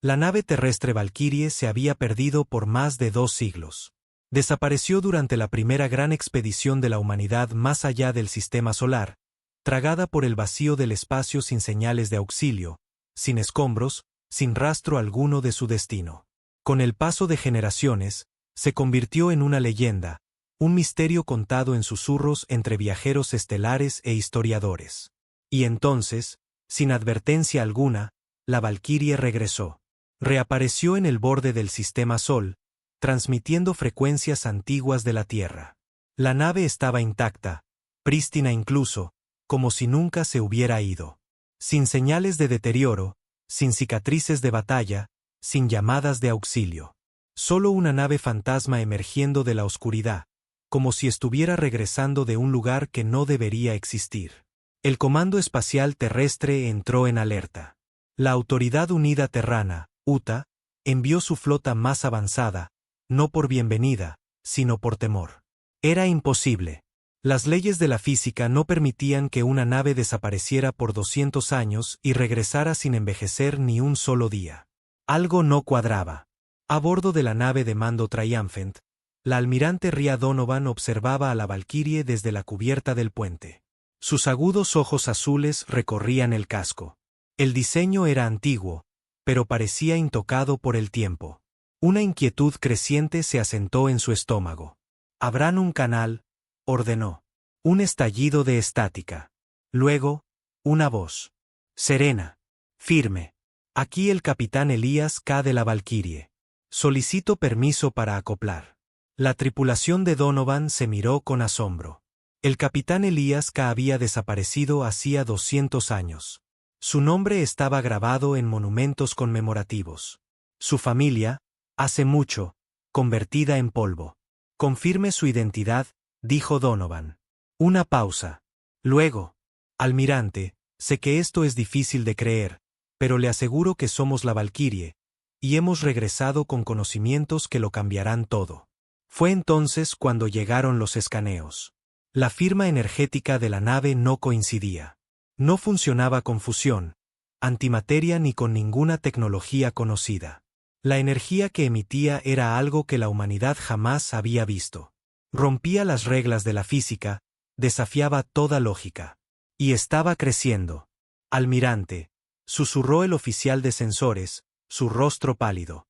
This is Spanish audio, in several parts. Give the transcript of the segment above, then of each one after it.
La nave terrestre Valkyrie se había perdido por más de 2 siglos. Desapareció durante la primera gran expedición de la humanidad más allá del sistema solar, tragada por el vacío del espacio sin señales de auxilio, sin escombros, sin rastro alguno de su destino. Con el paso de generaciones, se convirtió en una leyenda, un misterio contado en susurros entre viajeros estelares e historiadores. Y entonces, sin advertencia alguna, la Valkyrie regresó. Reapareció en el borde del sistema Sol, transmitiendo frecuencias antiguas de la Tierra. La nave estaba intacta, prístina incluso, como si nunca se hubiera ido. Sin señales de deterioro, sin cicatrices de batalla, sin llamadas de auxilio. Solo una nave fantasma emergiendo de la oscuridad, como si estuviera regresando de un lugar que no debería existir. El Comando Espacial Terrestre entró en alerta. La Autoridad Unida Terrana, UTA, envió su flota más avanzada, no por bienvenida, sino por temor. Era imposible. Las leyes de la física no permitían que una nave desapareciera por 200 años y regresara sin envejecer ni un solo día. Algo no cuadraba. A bordo de la nave de mando Triumphant, la almirante Rhea Donovan observaba a la Valkyrie desde la cubierta del puente. Sus agudos ojos azules recorrían el casco. El diseño era antiguo, pero parecía intocado por el tiempo. Una inquietud creciente se asentó en su estómago. «Abran un canal», ordenó. Un estallido de estática. Luego, una voz. Serena. Firme. Aquí el capitán Elías K. de la Valkyrie. Solicito permiso para acoplar. La tripulación de Donovan se miró con asombro. El capitán Elías K. había desaparecido hacía 200 años. Su nombre estaba grabado en monumentos conmemorativos. Su familia, hace mucho, convertida en polvo. Confirme su identidad, dijo Donovan. Una pausa. Luego, almirante, sé que esto es difícil de creer, pero le aseguro que somos la Valkyrie, y hemos regresado con conocimientos que lo cambiarán todo. Fue entonces cuando llegaron los escaneos. La firma energética de la nave no coincidía. No funcionaba con fusión, antimateria ni con ninguna tecnología conocida. La energía que emitía era algo que la humanidad jamás había visto. Rompía las reglas de la física, desafiaba toda lógica. Y estaba creciendo. Almirante, susurró el oficial de sensores, su rostro pálido.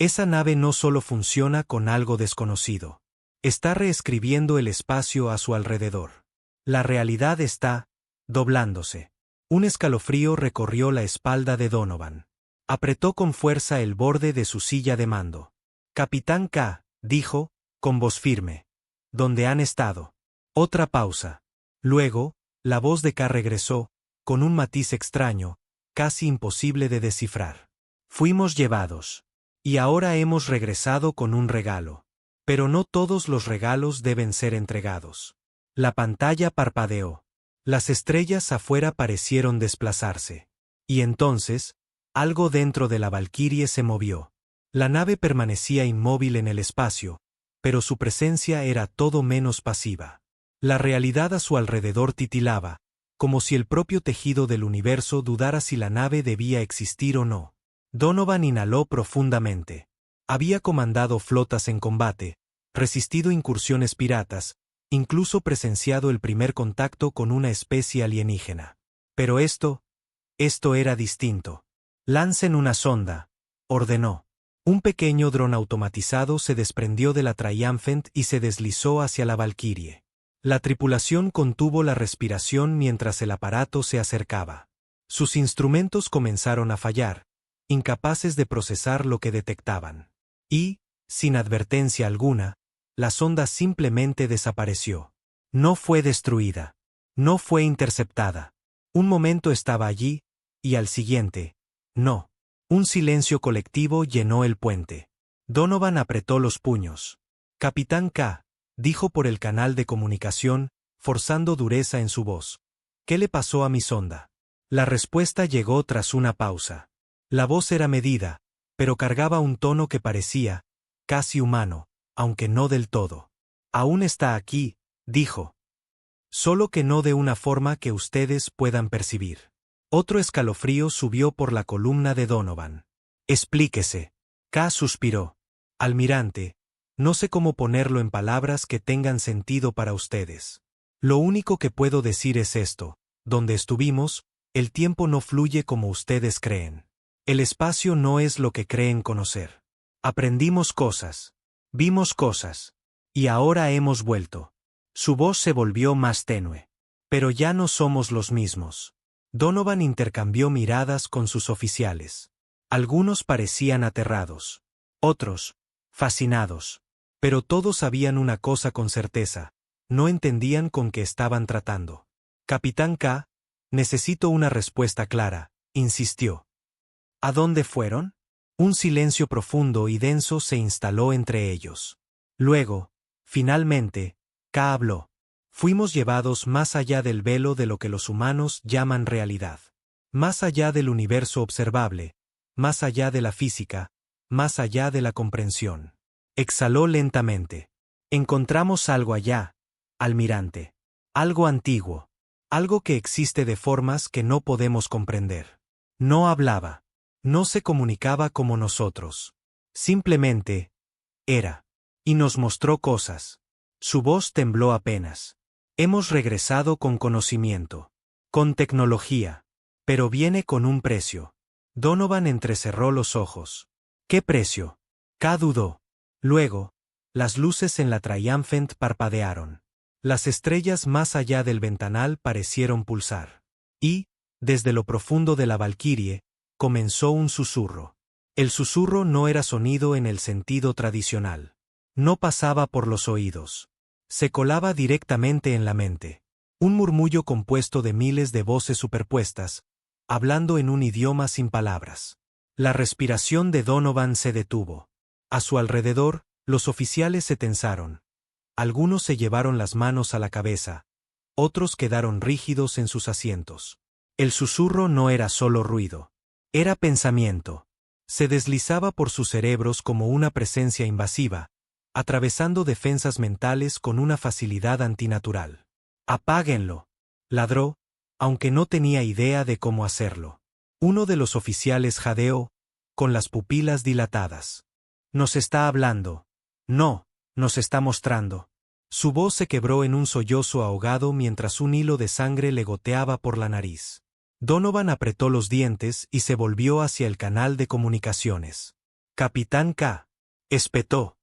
Esa nave no solo funciona con algo desconocido. Está reescribiendo el espacio a su alrededor. La realidad está doblándose. Un escalofrío recorrió la espalda de Donovan. Apretó con fuerza el borde de su silla de mando. Capitán K, dijo, con voz firme. ¿Dónde han estado? Otra pausa. Luego, la voz de K regresó, con un matiz extraño, casi imposible de descifrar. Fuimos llevados. Y ahora hemos regresado con un regalo. Pero no todos los regalos deben ser entregados. La pantalla parpadeó. Las estrellas afuera parecieron desplazarse. Y entonces, algo dentro de la Valkyrie se movió. La nave permanecía inmóvil en el espacio, pero su presencia era todo menos pasiva. La realidad a su alrededor titilaba, como si el propio tejido del universo dudara si la nave debía existir o no. Donovan inhaló profundamente. Había comandado flotas en combate, resistido incursiones piratas, incluso presenciado el primer contacto con una especie alienígena. Pero esto era distinto. Lancen una sonda, ordenó. Un pequeño dron automatizado se desprendió de la Triumphant y se deslizó hacia la Valkyrie. La tripulación contuvo la respiración mientras el aparato se acercaba. Sus instrumentos comenzaron a fallar, incapaces de procesar lo que detectaban. Y, sin advertencia alguna, la sonda simplemente desapareció. No fue destruida. No fue interceptada. Un momento estaba allí, y al siguiente, no. Un silencio colectivo llenó el puente. Donovan apretó los puños. Capitán K, dijo por el canal de comunicación, forzando dureza en su voz. ¿Qué le pasó a mi sonda? La respuesta llegó tras una pausa. La voz era medida, pero cargaba un tono que parecía casi humano, aunque no del todo. Aún está aquí, dijo. Solo que no de una forma que ustedes puedan percibir. Otro escalofrío subió por la columna de Donovan. Explíquese. K suspiró. Almirante, no sé cómo ponerlo en palabras que tengan sentido para ustedes. Lo único que puedo decir es esto: donde estuvimos, el tiempo no fluye como ustedes creen. El espacio no es lo que creen conocer. Aprendimos cosas. Vimos cosas. Y ahora hemos vuelto. Su voz se volvió más tenue. Pero ya no somos los mismos. Donovan intercambió miradas con sus oficiales. Algunos parecían aterrados. Otros, fascinados. Pero todos sabían una cosa con certeza: no entendían con qué estaban tratando. Capitán K, necesito una respuesta clara, insistió. ¿A dónde fueron? Un silencio profundo y denso se instaló entre ellos. Luego, finalmente, K habló. Fuimos llevados más allá del velo de lo que los humanos llaman realidad. Más allá del universo observable, más allá de la física, más allá de la comprensión. Exhaló lentamente. Encontramos algo allá, almirante. Algo antiguo. Algo que existe de formas que no podemos comprender. No hablaba. No se comunicaba como nosotros. Simplemente, era. Y nos mostró cosas. Su voz tembló apenas. Hemos regresado con conocimiento. Con tecnología. Pero viene con un precio. Donovan entrecerró los ojos. ¿Qué precio? K dudó. Luego, las luces en la Triumphant parpadearon. Las estrellas más allá del ventanal parecieron pulsar. Y, desde lo profundo de la Valquirie, comenzó un susurro. El susurro no era sonido en el sentido tradicional. No pasaba por los oídos. Se colaba directamente en la mente. Un murmullo compuesto de miles de voces superpuestas, hablando en un idioma sin palabras. La respiración de Donovan se detuvo. A su alrededor, los oficiales se tensaron. Algunos se llevaron las manos a la cabeza. Otros quedaron rígidos en sus asientos. El susurro no era solo ruido. Era pensamiento. Se deslizaba por sus cerebros como una presencia invasiva, atravesando defensas mentales con una facilidad antinatural. «Apáguenlo», ladró, aunque no tenía idea de cómo hacerlo. Uno de los oficiales jadeó, con las pupilas dilatadas. «Nos está hablando. No, nos está mostrando». Su voz se quebró en un sollozo ahogado mientras un hilo de sangre le goteaba por la nariz. Donovan apretó los dientes y se volvió hacia el canal de comunicaciones. «Capitán K», espetó.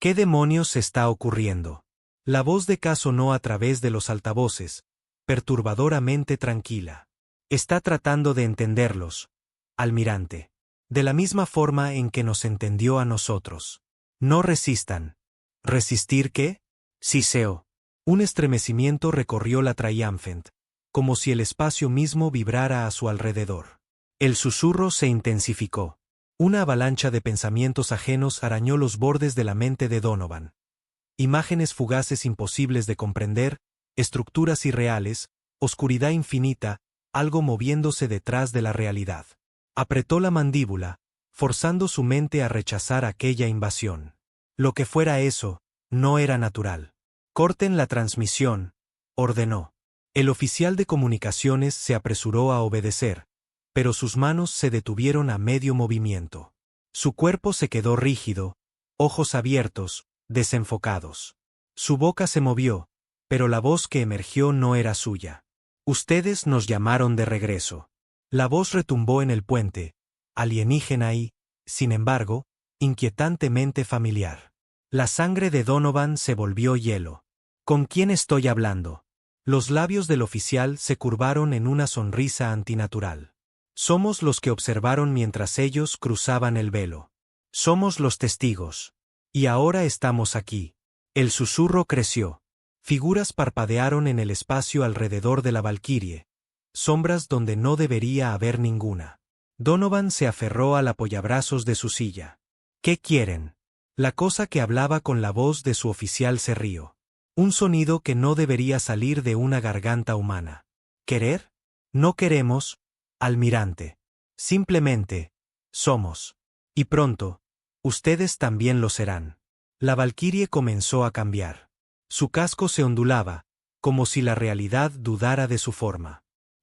«¿Qué demonios está ocurriendo?» La voz de K sonó a través de los altavoces, perturbadoramente tranquila. «Está tratando de entenderlos, almirante. De la misma forma en que nos entendió a nosotros. No resistan». «¿Resistir qué?» Siseó. Un estremecimiento recorrió la Triumphant, como si el espacio mismo vibrara a su alrededor. El susurro se intensificó. Una avalancha de pensamientos ajenos arañó los bordes de la mente de Donovan. Imágenes fugaces imposibles de comprender, estructuras irreales, oscuridad infinita, algo moviéndose detrás de la realidad. Apretó la mandíbula, forzando su mente a rechazar aquella invasión. Lo que fuera eso, no era natural. «Corten la transmisión», ordenó. El oficial de comunicaciones se apresuró a obedecer, pero sus manos se detuvieron a medio movimiento. Su cuerpo se quedó rígido, ojos abiertos, desenfocados. Su boca se movió, pero la voz que emergió no era suya. «Ustedes nos llamaron de regreso». La voz retumbó en el puente, alienígena y, sin embargo, inquietantemente familiar. La sangre de Donovan se volvió hielo. «¿Con quién estoy hablando?» Los labios del oficial se curvaron en una sonrisa antinatural. «Somos los que observaron mientras ellos cruzaban el velo. Somos los testigos. Y ahora estamos aquí». El susurro creció. Figuras parpadearon en el espacio alrededor de la Valquirie, sombras donde no debería haber ninguna. Donovan se aferró al apoyabrazos de su silla. «¿Qué quieren?» La cosa que hablaba con la voz de su oficial se rió. Un sonido que no debería salir de una garganta humana. «¿Querer? No queremos, almirante. Simplemente, somos. Y pronto, ustedes también lo serán». La Valquirie comenzó a cambiar. Su casco se ondulaba, como si la realidad dudara de su forma.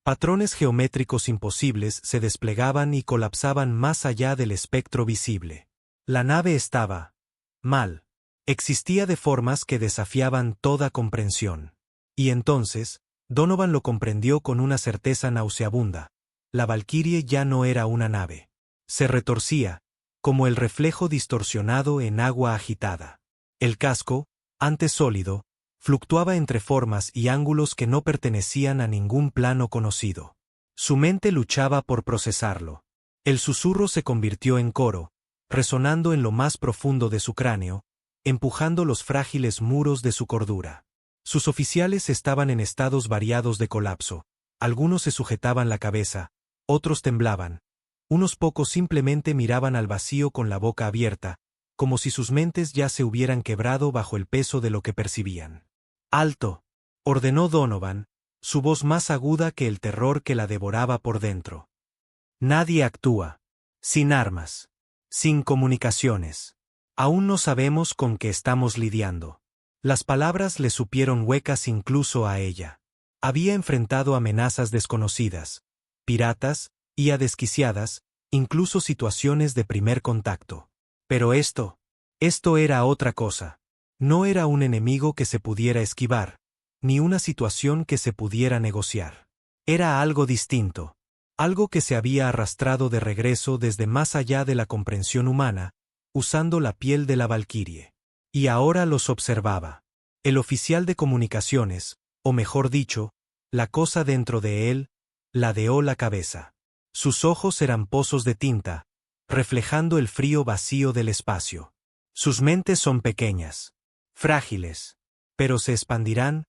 Patrones geométricos imposibles se desplegaban y colapsaban más allá del espectro visible. La nave estaba mal. Existía de formas que desafiaban toda comprensión. Y entonces, Donovan lo comprendió con una certeza nauseabunda. La Valkyrie ya no era una nave. Se retorcía, como el reflejo distorsionado en agua agitada. El casco, antes sólido, fluctuaba entre formas y ángulos que no pertenecían a ningún plano conocido. Su mente luchaba por procesarlo. El susurro se convirtió en coro, resonando en lo más profundo de su cráneo, empujando los frágiles muros de su cordura. Sus oficiales estaban en estados variados de colapso. Algunos se sujetaban la cabeza, otros temblaban. Unos pocos simplemente miraban al vacío con la boca abierta, como si sus mentes ya se hubieran quebrado bajo el peso de lo que percibían. «¡Alto!», ordenó Donovan, su voz más aguda que el terror que la devoraba por dentro. «Nadie actúa. Sin armas. Sin comunicaciones. Aún no sabemos con qué estamos lidiando». Las palabras le supieron huecas incluso a ella. Había enfrentado amenazas desconocidas, piratas, y a desquiciadas, incluso situaciones de primer contacto. Pero esto era otra cosa. No era un enemigo que se pudiera esquivar, ni una situación que se pudiera negociar. Era algo distinto, algo que se había arrastrado de regreso desde más allá de la comprensión humana, usando la piel de la Valkyrie. Y ahora los observaba. El oficial de comunicaciones, o mejor dicho, la cosa dentro de él, ladeó la cabeza. Sus ojos eran pozos de tinta, reflejando el frío vacío del espacio. Sus mentes son pequeñas, frágiles, pero se expandirán,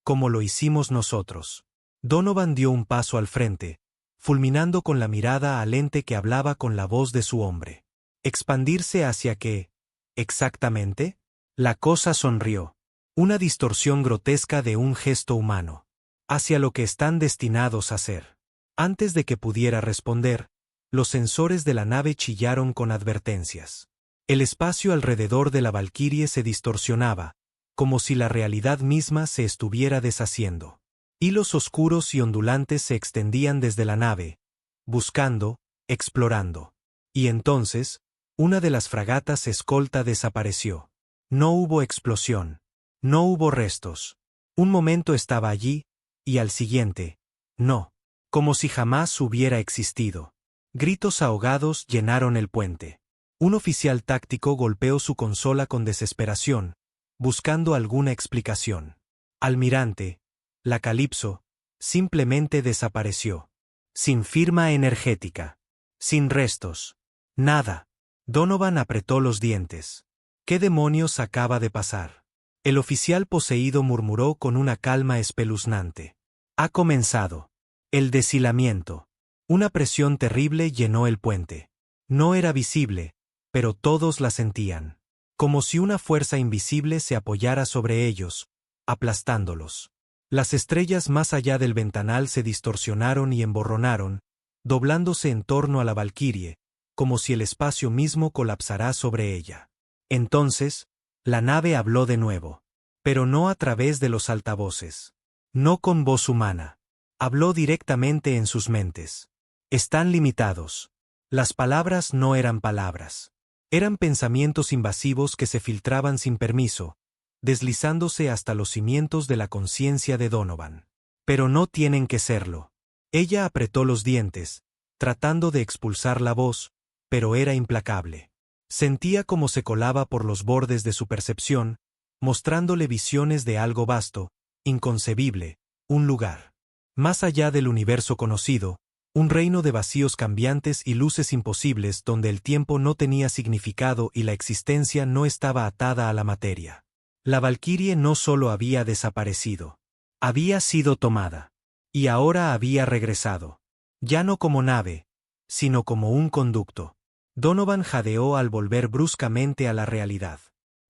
como lo hicimos nosotros. Donovan dio un paso al frente, fulminando con la mirada al ente que hablaba con la voz de su hombre. ¿Expandirse hacia qué? ¿Exactamente? La cosa sonrió. Una distorsión grotesca de un gesto humano. Hacia lo que están destinados a ser. Antes de que pudiera responder, los sensores de la nave chillaron con advertencias. El espacio alrededor de la Valkyrie se distorsionaba, como si la realidad misma se estuviera deshaciendo. Hilos oscuros y ondulantes se extendían desde la nave, buscando, explorando. Y entonces, una de las fragatas escolta desapareció. No hubo explosión. No hubo restos. Un momento estaba allí, y al siguiente, no. Como si jamás hubiera existido. Gritos ahogados llenaron el puente. Un oficial táctico golpeó su consola con desesperación, buscando alguna explicación. Almirante, la Calypso, simplemente desapareció. Sin firma energética. Sin restos. Nada. Donovan apretó los dientes. ¿Qué demonios acaba de pasar? El oficial poseído murmuró con una calma espeluznante. Ha comenzado. El deshilamiento. Una presión terrible llenó el puente. No era visible, pero todos la sentían. Como si una fuerza invisible se apoyara sobre ellos, aplastándolos. Las estrellas más allá del ventanal se distorsionaron y emborronaron, doblándose en torno a la Valkyrie, como si el espacio mismo colapsara sobre ella. Entonces, la nave habló de nuevo. Pero no a través de los altavoces. No con voz humana. Habló directamente en sus mentes. Están limitados. Las palabras no eran palabras. Eran pensamientos invasivos que se filtraban sin permiso, deslizándose hasta los cimientos de la conciencia de Donovan. Pero no tienen que serlo. Ella apretó los dientes, tratando de expulsar la voz, pero era implacable. Sentía como se colaba por los bordes de su percepción, mostrándole visiones de algo vasto, inconcebible, un lugar. Más allá del universo conocido, un reino de vacíos cambiantes y luces imposibles donde el tiempo no tenía significado y la existencia no estaba atada a la materia. La Valkyrie no solo había desaparecido. Había sido tomada. Y ahora había regresado. Ya no como nave, sino como un conducto. Donovan jadeó al volver bruscamente a la realidad.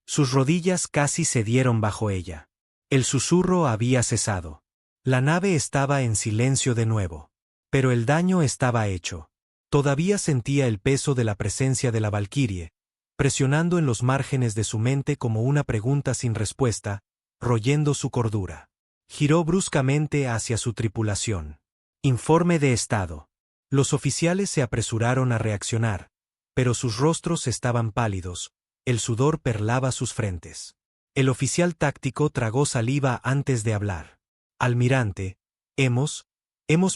Sus rodillas casi cedieron bajo ella. El susurro había cesado. La nave estaba en silencio de nuevo. Pero el daño estaba hecho. Todavía sentía el peso de la presencia de la Valkyrie, presionando en los márgenes de su mente como una pregunta sin respuesta, royendo su cordura. Giró bruscamente hacia su tripulación. Informe de estado. Los oficiales se apresuraron a reaccionar, pero sus rostros estaban pálidos, el sudor perlaba sus frentes. El oficial táctico tragó saliva antes de hablar. Almirante, hemos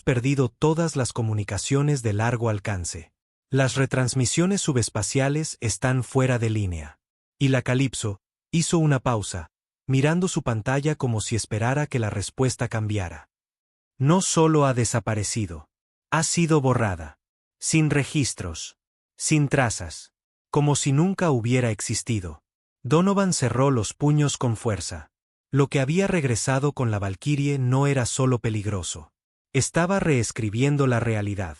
perdido todas las comunicaciones de largo alcance. Las retransmisiones subespaciales están fuera de línea. Y la Calypso hizo una pausa, mirando su pantalla como si esperara que la respuesta cambiara. No solo ha desaparecido. Ha sido borrada. Sin registros. Sin trazas. Como si nunca hubiera existido. Donovan cerró los puños con fuerza. Lo que había regresado con la Valkyrie no era solo peligroso. Estaba reescribiendo la realidad.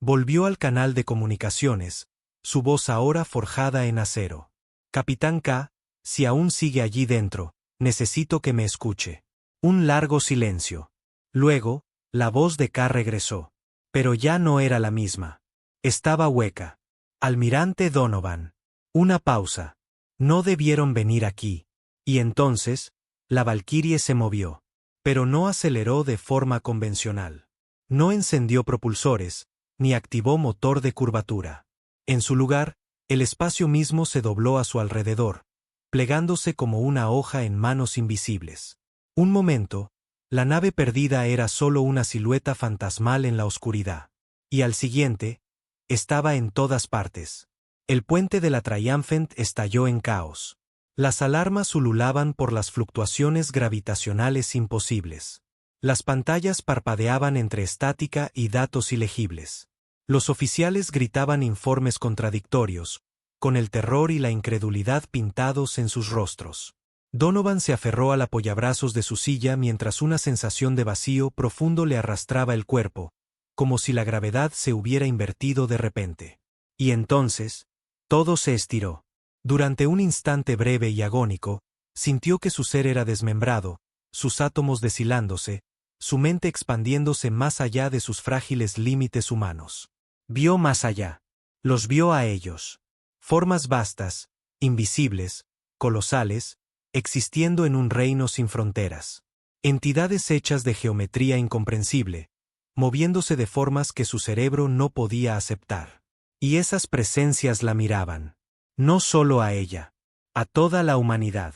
Volvió al canal de comunicaciones, su voz ahora forjada en acero. Capitán K, si aún sigue allí dentro, necesito que me escuche. Un largo silencio. Luego, la voz de K regresó. Pero ya no era la misma. Estaba hueca. Almirante Donovan. Una pausa. No debieron venir aquí. Y entonces, la Valkyrie se movió. Pero no aceleró de forma convencional. No encendió propulsores, ni activó motor de curvatura. En su lugar, el espacio mismo se dobló a su alrededor, plegándose como una hoja en manos invisibles. Un momento, la nave perdida era solo una silueta fantasmal en la oscuridad. Y al siguiente, estaba en todas partes. El puente de la Triumphant estalló en caos. Las alarmas ululaban por las fluctuaciones gravitacionales imposibles. Las pantallas parpadeaban entre estática y datos ilegibles. Los oficiales gritaban informes contradictorios, con el terror y la incredulidad pintados en sus rostros. Donovan se aferró al apoyabrazos de su silla mientras una sensación de vacío profundo le arrastraba el cuerpo, como si la gravedad se hubiera invertido de repente. Y entonces, todo se estiró. Durante un instante breve y agónico, sintió que su ser era desmembrado, sus átomos deshilándose, su mente expandiéndose más allá de sus frágiles límites humanos. Vio más allá. Los vio a ellos. Formas vastas, invisibles, colosales, existiendo en un reino sin fronteras. Entidades hechas de geometría incomprensible, moviéndose de formas que su cerebro no podía aceptar. Y esas presencias la miraban. No solo a ella, a toda la humanidad.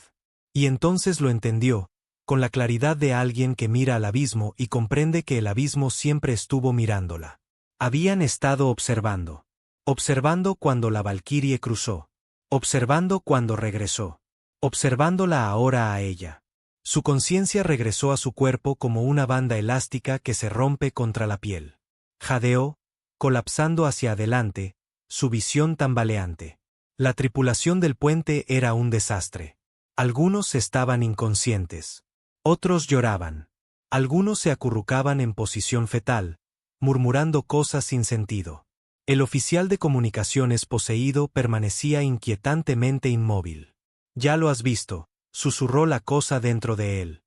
Y entonces lo entendió, con la claridad de alguien que mira al abismo y comprende que el abismo siempre estuvo mirándola. Habían estado observando. Observando cuando la Valkyrie cruzó. Observando cuando regresó. Observándola ahora a ella. Su conciencia regresó a su cuerpo como una banda elástica que se rompe contra la piel. Jadeó, colapsando hacia adelante, su visión tambaleante. La tripulación del puente era un desastre. Algunos estaban inconscientes. Otros lloraban. Algunos se acurrucaban en posición fetal, murmurando cosas sin sentido. El oficial de comunicaciones poseído permanecía inquietantemente inmóvil. Ya lo has visto, susurró la cosa dentro de él.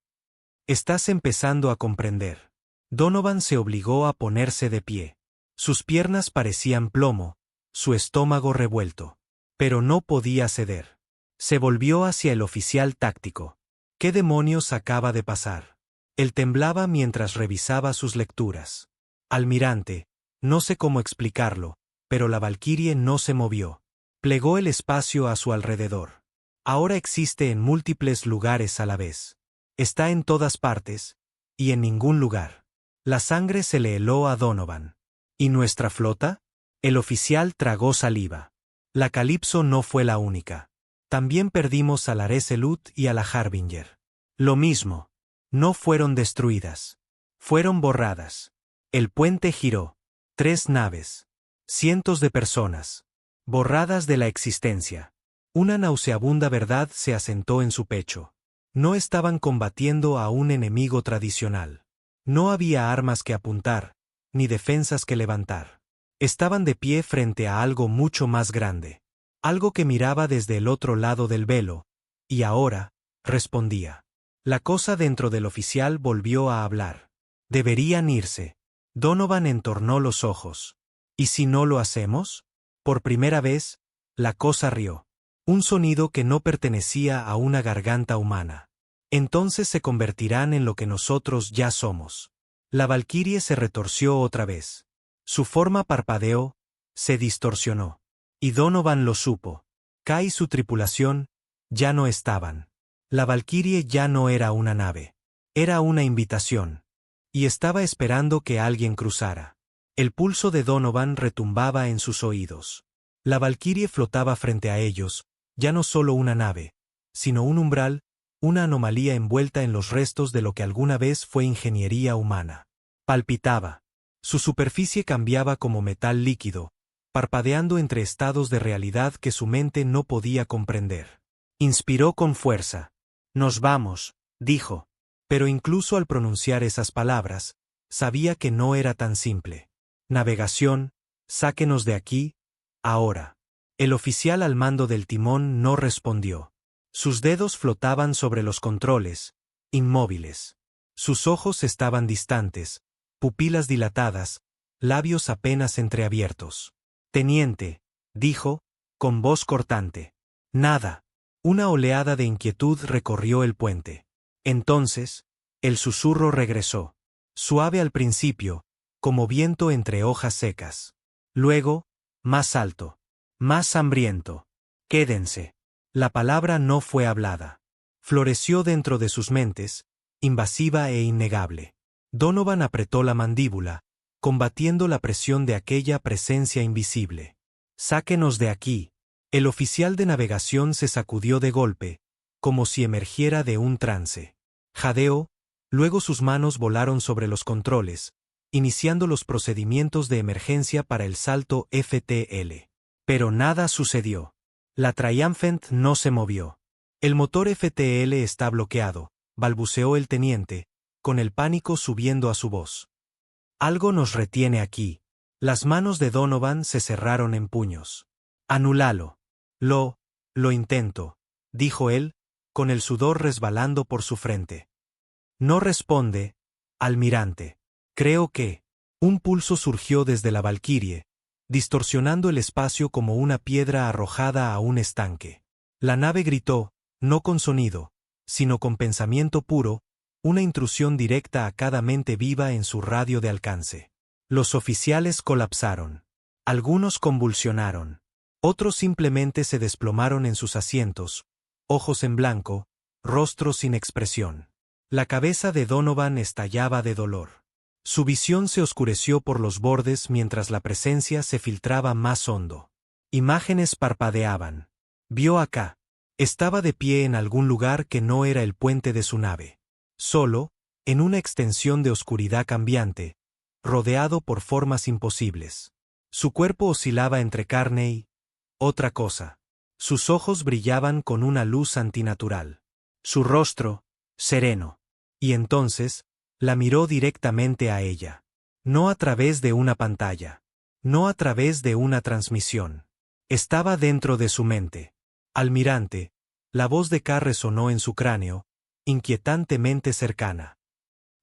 Estás empezando a comprender. Donovan se obligó a ponerse de pie. Sus piernas parecían plomo, su estómago revuelto. Pero no podía ceder. Se volvió hacia el oficial táctico. ¿Qué demonios acaba de pasar? Él temblaba mientras revisaba sus lecturas. Almirante, no sé cómo explicarlo, pero la Valkyrie no se movió. Plegó el espacio a su alrededor. Ahora existe en múltiples lugares a la vez. Está en todas partes, y en ningún lugar. La sangre se le heló a Donovan. ¿Y nuestra flota? El oficial tragó saliva. La Calypso no fue la única. También perdimos a la Resolute y a la Harbinger. Lo mismo. No fueron destruidas. Fueron borradas. El puente giró. 3 naves. Cientos de personas. Borradas de la existencia. Una nauseabunda verdad se asentó en su pecho. No estaban combatiendo a un enemigo tradicional. No había armas que apuntar, ni defensas que levantar. Estaban de pie frente a algo mucho más grande. Algo que miraba desde el otro lado del velo, y ahora, respondía. La cosa dentro del oficial volvió a hablar. Deberían irse. Donovan entornó los ojos. ¿Y si no lo hacemos? Por primera vez, la cosa rió. Un sonido que no pertenecía a una garganta humana. Entonces se convertirán en lo que nosotros ya somos. La valquirie se retorció otra vez. Su forma parpadeó, se distorsionó. Y Donovan lo supo. Kai y su tripulación ya no estaban. La valquirie ya no era una nave. Era una invitación. Y estaba esperando que alguien cruzara. El pulso de Donovan retumbaba en sus oídos. La valquirie flotaba frente a ellos, ya no solo una nave, sino un umbral, una anomalía envuelta en los restos de lo que alguna vez fue ingeniería humana. Palpitaba. Su superficie cambiaba como metal líquido, parpadeando entre estados de realidad que su mente no podía comprender. Inspiró con fuerza. «Nos vamos», dijo. Pero incluso al pronunciar esas palabras, sabía que no era tan simple. «Navegación, sáquenos de aquí, ahora». El oficial al mando del timón no respondió. Sus dedos flotaban sobre los controles, inmóviles. Sus ojos estaban distantes, pupilas dilatadas, labios apenas entreabiertos. «Teniente», dijo, con voz cortante. «Nada». Una oleada de inquietud recorrió el puente. Entonces, el susurro regresó. Suave al principio, como viento entre hojas secas. Luego, más alto, más hambriento. «Quédense». La palabra no fue hablada. Floreció dentro de sus mentes, invasiva e innegable. Donovan apretó la mandíbula, combatiendo la presión de aquella presencia invisible. «Sáquenos de aquí». El oficial de navegación se sacudió de golpe, como si emergiera de un trance. Jadeó, luego sus manos volaron sobre los controles, iniciando los procedimientos de emergencia para el salto FTL. Pero nada sucedió. La Triumphant no se movió. «El motor FTL está bloqueado», balbuceó el teniente, con el pánico subiendo a su voz. «Algo nos retiene aquí». Las manos de Donovan se cerraron en puños. «Anúlalo». Lo intento», dijo él, con el sudor resbalando por su frente. «No responde, almirante». «Creo que». Un pulso surgió desde la valquirie, distorsionando el espacio como una piedra arrojada a un estanque. La nave gritó, no con sonido, sino con pensamiento puro, una intrusión directa a cada mente viva en su radio de alcance. Los oficiales colapsaron. Algunos convulsionaron. Otros simplemente se desplomaron en sus asientos, ojos en blanco, rostros sin expresión. La cabeza de Donovan estallaba de dolor. Su visión se oscureció por los bordes mientras la presencia se filtraba más hondo. Imágenes parpadeaban. Vio acá. Estaba de pie en algún lugar que no era el puente de su nave. Solo, en una extensión de oscuridad cambiante, rodeado por formas imposibles. Su cuerpo oscilaba entre carne y otra cosa. Sus ojos brillaban con una luz antinatural. Su rostro, sereno. Y entonces, la miró directamente a ella. No a través de una pantalla. No a través de una transmisión. Estaba dentro de su mente. «Almirante», la voz de K resonó en su cráneo, inquietantemente cercana.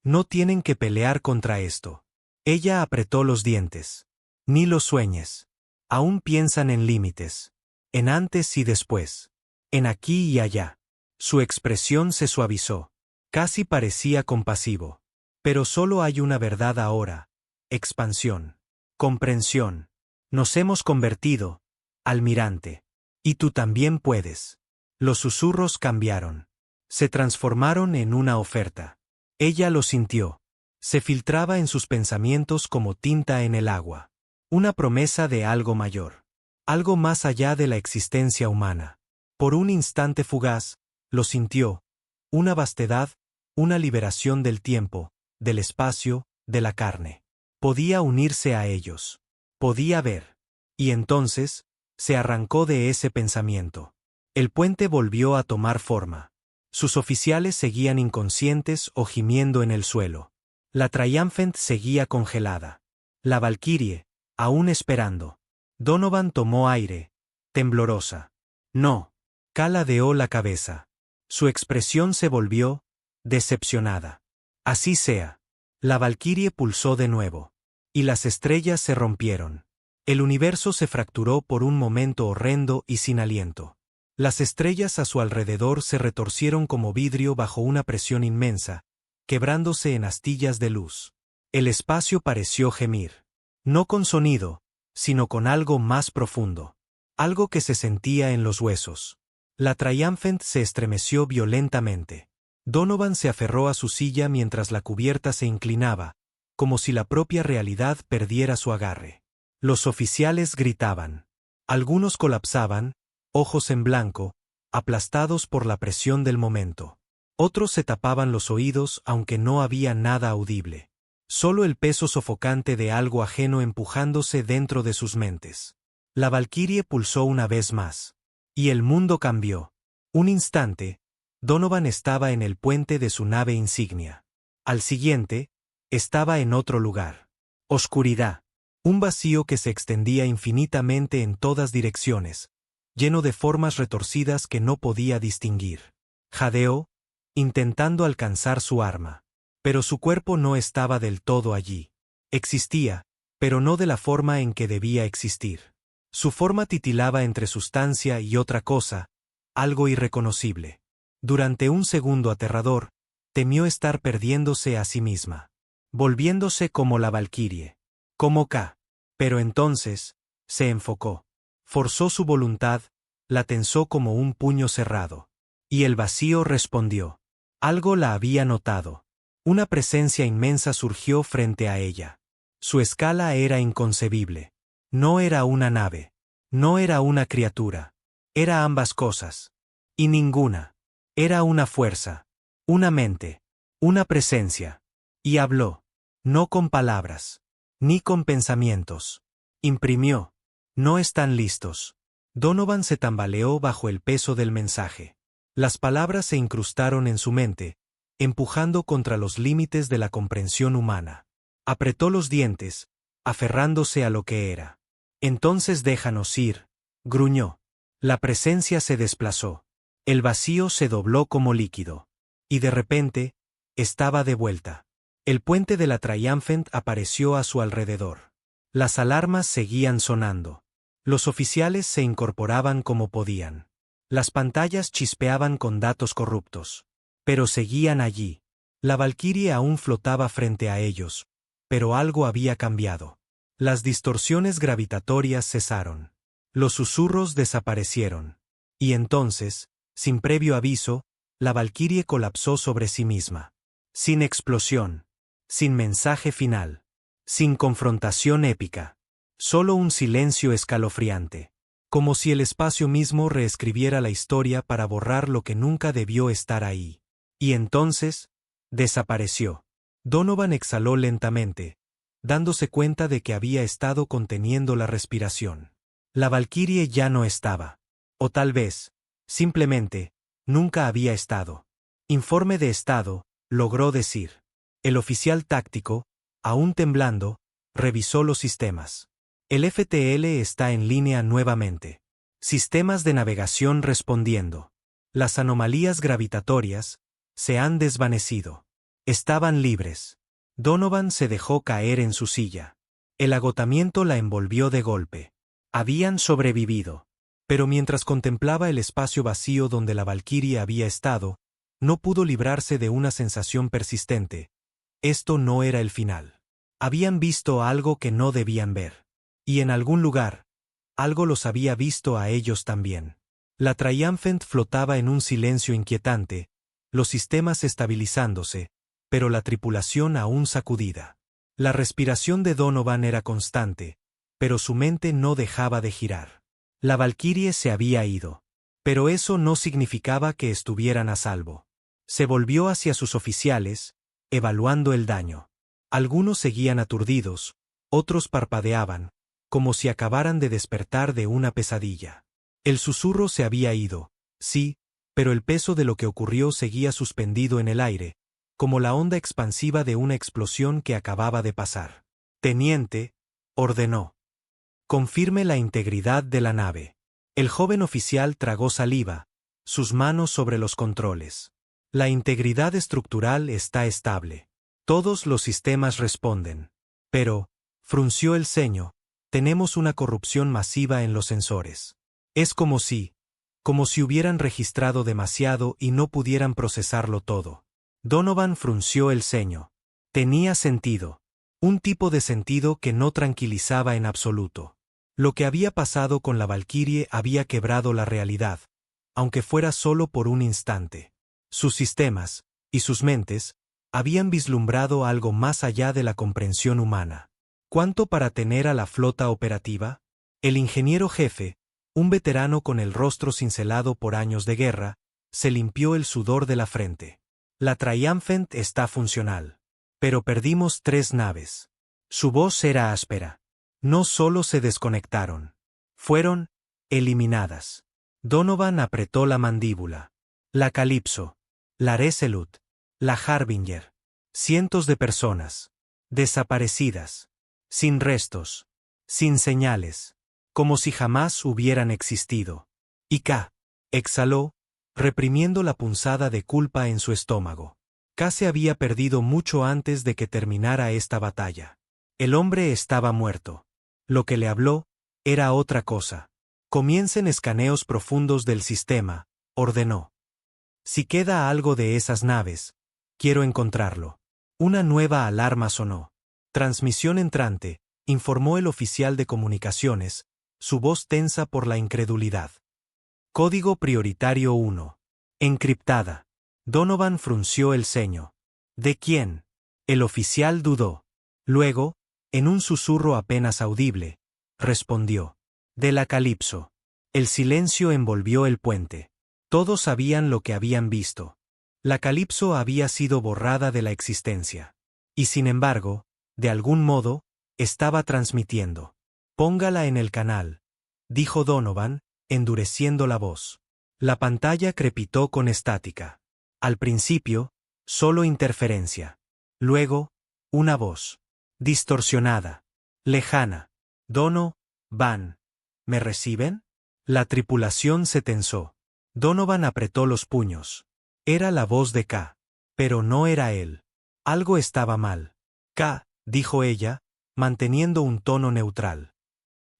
«No tienen que pelear contra esto». Ella apretó los dientes. «Ni lo sueñes. Aún piensan en límites. En antes y después. En aquí y allá». Su expresión se suavizó. Casi parecía compasivo. «Pero solo hay una verdad ahora. Expansión. Comprensión. Nos hemos convertido, almirante. Y tú también puedes». Los susurros cambiaron. Se transformaron en una oferta. Ella lo sintió. Se filtraba en sus pensamientos como tinta en el agua. Una promesa de algo mayor. Algo más allá de la existencia humana. Por un instante fugaz, lo sintió. Una vastedad, una liberación del tiempo, del espacio, de la carne. Podía unirse a ellos. Podía ver. Y entonces, se arrancó de ese pensamiento. El puente volvió a tomar forma. Sus oficiales seguían inconscientes o gimiendo en el suelo. La Triumphant seguía congelada. La valquirie, aún esperando. Donovan tomó aire, temblorosa. «No». K ladeó la cabeza. Su expresión se volvió decepcionada. «Así sea». La valquirie pulsó de nuevo. Y las estrellas se rompieron. El universo se fracturó por un momento horrendo y sin aliento. Las estrellas a su alrededor se retorcieron como vidrio bajo una presión inmensa, quebrándose en astillas de luz. El espacio pareció gemir. No con sonido, sino con algo más profundo. Algo que se sentía en los huesos. La Triumphant se estremeció violentamente. Donovan se aferró a su silla mientras la cubierta se inclinaba, como si la propia realidad perdiera su agarre. Los oficiales gritaban. Algunos colapsaban, ojos en blanco, aplastados por la presión del momento. Otros se tapaban los oídos aunque no había nada audible. Solo el peso sofocante de algo ajeno empujándose dentro de sus mentes. La Valquirie pulsó una vez más. Y el mundo cambió. Un instante, Donovan estaba en el puente de su nave insignia. Al siguiente, estaba en otro lugar. Oscuridad. Un vacío que se extendía infinitamente en todas direcciones, lleno de formas retorcidas que no podía distinguir. Jadeó, intentando alcanzar su arma. Pero su cuerpo no estaba del todo allí. Existía, pero no de la forma en que debía existir. Su forma titilaba entre sustancia y otra cosa, algo irreconocible. Durante un segundo aterrador, temió estar perdiéndose a sí misma. Volviéndose como la Valquirie. Como K. Pero entonces, se enfocó. Forzó su voluntad, la tensó como un puño cerrado. Y el vacío respondió. Algo la había notado. Una presencia inmensa surgió frente a ella. Su escala era inconcebible. No era una nave. No era una criatura. Era ambas cosas. Y ninguna. Era una fuerza. Una mente. Una presencia. Y habló. No con palabras. Ni con pensamientos. Imprimió. No están listos. Donovan se tambaleó bajo el peso del mensaje. Las palabras se incrustaron en su mente, empujando contra los límites de la comprensión humana. Apretó los dientes, aferrándose a lo que era. Entonces déjanos ir, gruñó. La presencia se desplazó. El vacío se dobló como líquido. Y de repente, estaba de vuelta. El puente de la Triumphant apareció a su alrededor. Las alarmas seguían sonando. Los oficiales se incorporaban como podían. Las pantallas chispeaban con datos corruptos. Pero seguían allí. La Valquirie aún flotaba frente a ellos, pero algo había cambiado. Las distorsiones gravitatorias cesaron. Los susurros desaparecieron. Y entonces, sin previo aviso, la Valquirie colapsó sobre sí misma. Sin explosión. Sin mensaje final. Sin confrontación épica. Solo un silencio escalofriante. Como si el espacio mismo reescribiera la historia para borrar lo que nunca debió estar ahí. Y entonces, desapareció. Donovan exhaló lentamente, dándose cuenta de que había estado conteniendo la respiración. La Valquirie ya no estaba. O tal vez, simplemente, nunca había estado. Informe de estado, logró decir. El oficial táctico, aún temblando, revisó los sistemas. El FTL está en línea nuevamente. Sistemas de navegación respondiendo. Las anomalías gravitatorias se han desvanecido. Estaban libres. Donovan se dejó caer en su silla. El agotamiento la envolvió de golpe. Habían sobrevivido. Pero mientras contemplaba el espacio vacío donde la Valquirie había estado, no pudo librarse de una sensación persistente. Esto no era el final. Habían visto algo que no debían ver. Y en algún lugar, algo los había visto a ellos también. La Triumphant flotaba en un silencio inquietante, los sistemas estabilizándose, pero la tripulación aún sacudida. La respiración de Donovan era constante, pero su mente no dejaba de girar. La Valquirie se había ido. Pero eso no significaba que estuvieran a salvo. Se volvió hacia sus oficiales, evaluando el daño. Algunos seguían aturdidos, otros parpadeaban, como si acabaran de despertar de una pesadilla. El susurro se había ido, sí, pero el peso de lo que ocurrió seguía suspendido en el aire, como la onda expansiva de una explosión que acababa de pasar. Teniente, ordenó. Confirme la integridad de la nave. El joven oficial tragó saliva, sus manos sobre los controles. La integridad estructural está estable. Todos los sistemas responden. Pero, frunció el ceño, tenemos una corrupción masiva en los sensores. Es como si hubieran registrado demasiado y no pudieran procesarlo todo. Donovan frunció el ceño. Tenía sentido. Un tipo de sentido que no tranquilizaba en absoluto. Lo que había pasado con la Valquirie había quebrado la realidad, aunque fuera solo por un instante. Sus sistemas, y sus mentes, habían vislumbrado algo más allá de la comprensión humana. ¿Cuánto para tener a la flota operativa? El ingeniero jefe, un veterano con el rostro cincelado por años de guerra, se limpió el sudor de la frente. La Triumphant está funcional. Pero perdimos 3 naves. Su voz era áspera. No solo se desconectaron. Fueron eliminadas. Donovan apretó la mandíbula. La Calypso, la Resolute, la Harbinger. Cientos de personas. Desaparecidas. Sin restos. Sin señales. Como si jamás hubieran existido. Y K. exhaló, reprimiendo la punzada de culpa en su estómago. K se había perdido mucho antes de que terminara esta batalla. El hombre estaba muerto. Lo que le habló era otra cosa. Comiencen escaneos profundos del sistema, ordenó. Si queda algo de esas naves, quiero encontrarlo. Una nueva alarma sonó. Transmisión entrante, informó el oficial de comunicaciones, su voz tensa por la incredulidad. Código prioritario 1. Encriptada. Donovan frunció el ceño. ¿De quién? El oficial dudó. Luego, en un susurro apenas audible, respondió. De la Calypso. El silencio envolvió el puente. Todos sabían lo que habían visto. La Calypso había sido borrada de la existencia. Y sin embargo, de algún modo, estaba transmitiendo. Póngala en el canal, dijo Donovan, endureciendo la voz. La pantalla crepitó con estática. Al principio, solo interferencia. Luego, una voz. Distorsionada. Lejana. Donovan. ¿Me reciben? La tripulación se tensó. Donovan apretó los puños. Era la voz de K. Pero no era él. Algo estaba mal. K, dijo ella, manteniendo un tono neutral.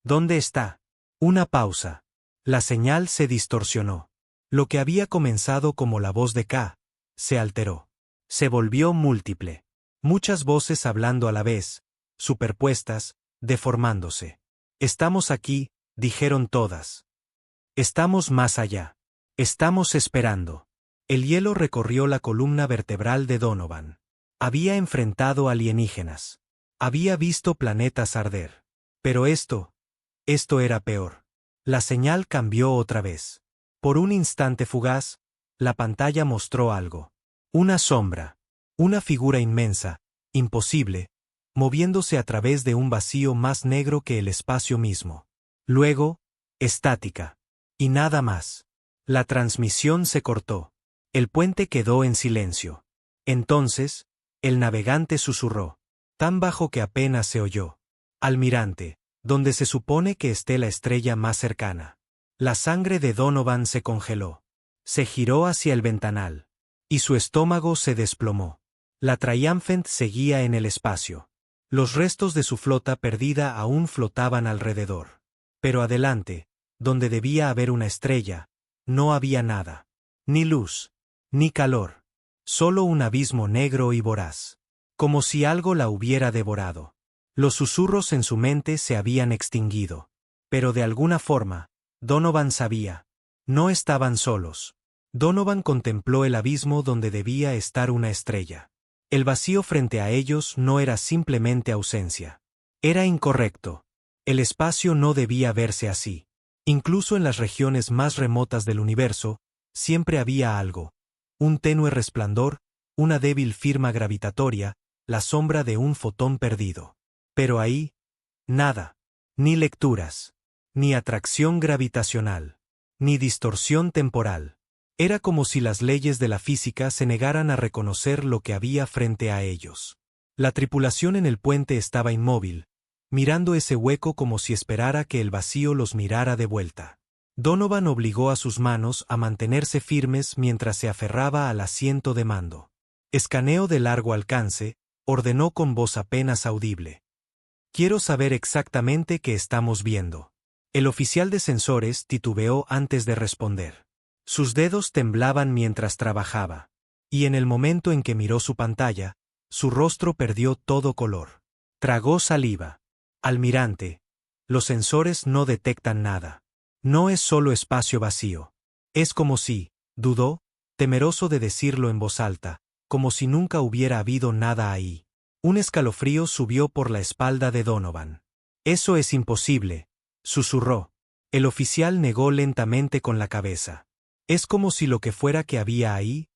¿Dónde está? Una pausa. La señal se distorsionó. Lo que había comenzado como la voz de K, se alteró. Se volvió múltiple. Muchas voces hablando a la vez, superpuestas, deformándose. Estamos aquí, dijeron todas. Estamos más allá. Estamos esperando. El hielo recorrió la columna vertebral de Donovan. Había enfrentado alienígenas. Había visto planetas arder. Pero esto era peor. La señal cambió otra vez. Por un instante fugaz, la pantalla mostró algo. Una sombra. Una figura inmensa, imposible, moviéndose a través de un vacío más negro que el espacio mismo. Luego, estática. Y nada más. La transmisión se cortó. El puente quedó en silencio. Entonces, el navegante susurró, tan bajo que apenas se oyó. Almirante, donde se supone que esté la estrella más cercana. La sangre de Donovan se congeló. Se giró hacia el ventanal. Y su estómago se desplomó. La Triumphant seguía en el espacio. Los restos de su flota perdida aún flotaban alrededor. Pero adelante, donde debía haber una estrella, no había nada. Ni luz, ni calor. Solo un abismo negro y voraz. Como si algo la hubiera devorado. Los susurros en su mente se habían extinguido. Pero de alguna forma, Donovan sabía. No estaban solos. Donovan contempló el abismo donde debía estar una estrella. El vacío frente a ellos no era simplemente ausencia. Era incorrecto. El espacio no debía verse así. Incluso en las regiones más remotas del universo, siempre había algo. Un tenue resplandor, una débil firma gravitatoria, la sombra de un fotón perdido. Pero ahí, nada. Ni lecturas. Ni atracción gravitacional. Ni distorsión temporal. Era como si las leyes de la física se negaran a reconocer lo que había frente a ellos. La tripulación en el puente estaba inmóvil, mirando ese hueco como si esperara que el vacío los mirara de vuelta. Donovan obligó a sus manos a mantenerse firmes mientras se aferraba al asiento de mando. Escaneo de largo alcance, ordenó con voz apenas audible. Quiero saber exactamente qué estamos viendo. El oficial de sensores titubeó antes de responder. Sus dedos temblaban mientras trabajaba. Y en el momento en que miró su pantalla, su rostro perdió todo color. Tragó saliva. Almirante, los sensores no detectan nada. No es solo espacio vacío. Es como si, dudó, temeroso de decirlo en voz alta, como si nunca hubiera habido nada ahí. Un escalofrío subió por la espalda de Donovan. Eso es imposible, susurró. El oficial negó lentamente con la cabeza. Es como si lo que fuera que había ahí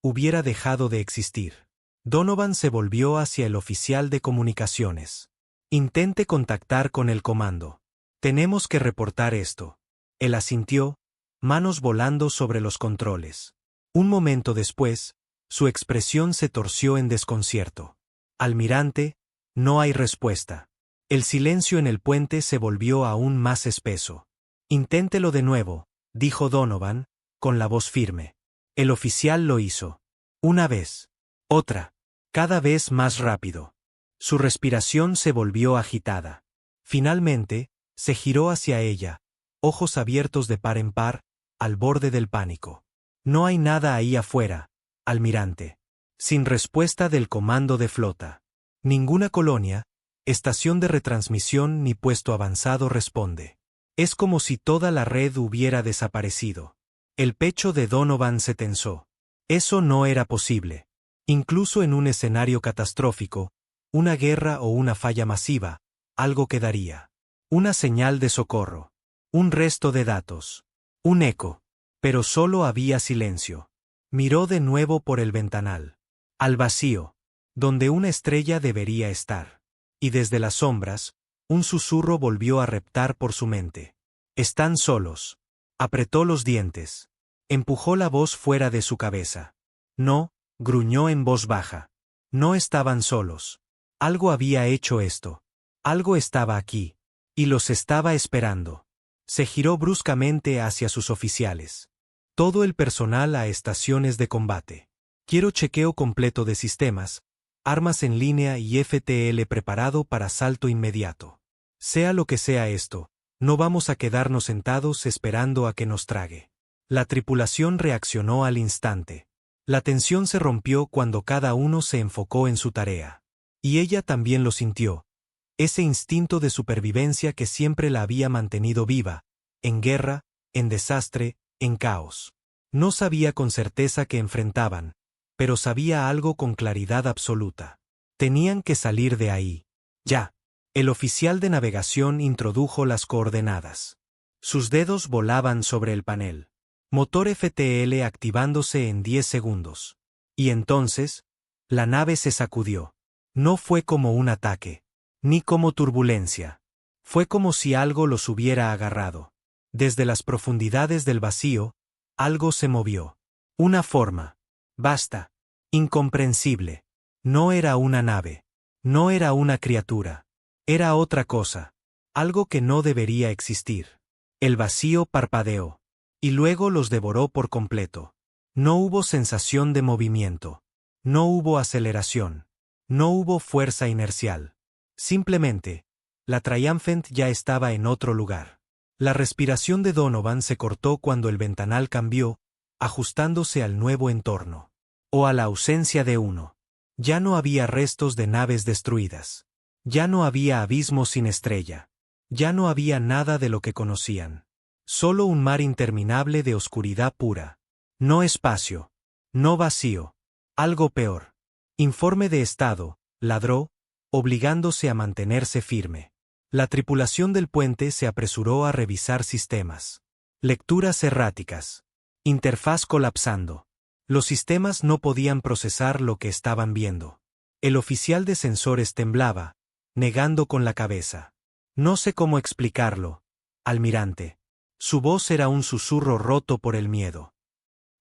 hubiera dejado de existir. Donovan se volvió hacia el oficial de comunicaciones. Intente contactar con el comando. Tenemos que reportar esto. Él asintió, manos volando sobre los controles. Un momento después, su expresión se torció en desconcierto. Almirante, no hay respuesta. El silencio en el puente se volvió aún más espeso. Inténtelo de nuevo, dijo Donovan, con la voz firme. El oficial lo hizo. Una vez. Otra. Cada vez más rápido. Su respiración se volvió agitada. Finalmente, se giró hacia ella, ojos abiertos de par en par, al borde del pánico. No hay nada ahí afuera, almirante. Sin respuesta del comando de flota. Ninguna colonia, estación de retransmisión ni puesto avanzado responde. Es como si toda la red hubiera desaparecido. El pecho de Donovan se tensó. Eso no era posible. Incluso en un escenario catastrófico, una guerra o una falla masiva, algo quedaría. Una señal de socorro. Un resto de datos. Un eco. Pero solo había silencio. Miró de nuevo por el ventanal. Al vacío. Donde una estrella debería estar. Y desde las sombras, un susurro volvió a reptar por su mente. Están solos. Apretó los dientes. Empujó la voz fuera de su cabeza. No, gruñó en voz baja. No estaban solos. Algo había hecho esto. Algo estaba aquí. Y los estaba esperando. Se giró bruscamente hacia sus oficiales. Todo el personal a estaciones de combate. Quiero chequeo completo de sistemas, armas en línea y FTL preparado para salto inmediato. Sea lo que sea esto, no vamos a quedarnos sentados esperando a que nos trague. La tripulación reaccionó al instante. La tensión se rompió cuando cada uno se enfocó en su tarea. Y ella también lo sintió. Ese instinto de supervivencia que siempre la había mantenido viva, en guerra, en desastre, en caos. No sabía con certeza qué enfrentaban, pero sabía algo con claridad absoluta. Tenían que salir de ahí. Ya. El oficial de navegación introdujo las coordenadas. Sus dedos volaban sobre el panel. Motor FTL activándose en 10 segundos. Y entonces, la nave se sacudió. No fue como un ataque, ni como turbulencia. Fue como si algo los hubiera agarrado. Desde las profundidades del vacío, algo se movió. Una forma. Basta. Incomprensible. No era una nave. No era una criatura. Era otra cosa. Algo que no debería existir. El vacío parpadeó. Y luego los devoró por completo. No hubo sensación de movimiento. No hubo aceleración. No hubo fuerza inercial. Simplemente, la Triumphant ya estaba en otro lugar. La respiración de Donovan se cortó cuando el ventanal cambió, ajustándose al nuevo entorno. O a la ausencia de uno. Ya no había restos de naves destruidas. Ya no había abismo sin estrella. Ya no había nada de lo que conocían. Solo un mar interminable de oscuridad pura. No espacio. No vacío. Algo peor. Informe de estado, ladró, obligándose a mantenerse firme. La tripulación del puente se apresuró a revisar sistemas. Lecturas erráticas. Interfaz colapsando. Los sistemas no podían procesar lo que estaban viendo. El oficial de sensores temblaba, negando con la cabeza. No sé cómo explicarlo, almirante. Su voz era un susurro roto por el miedo.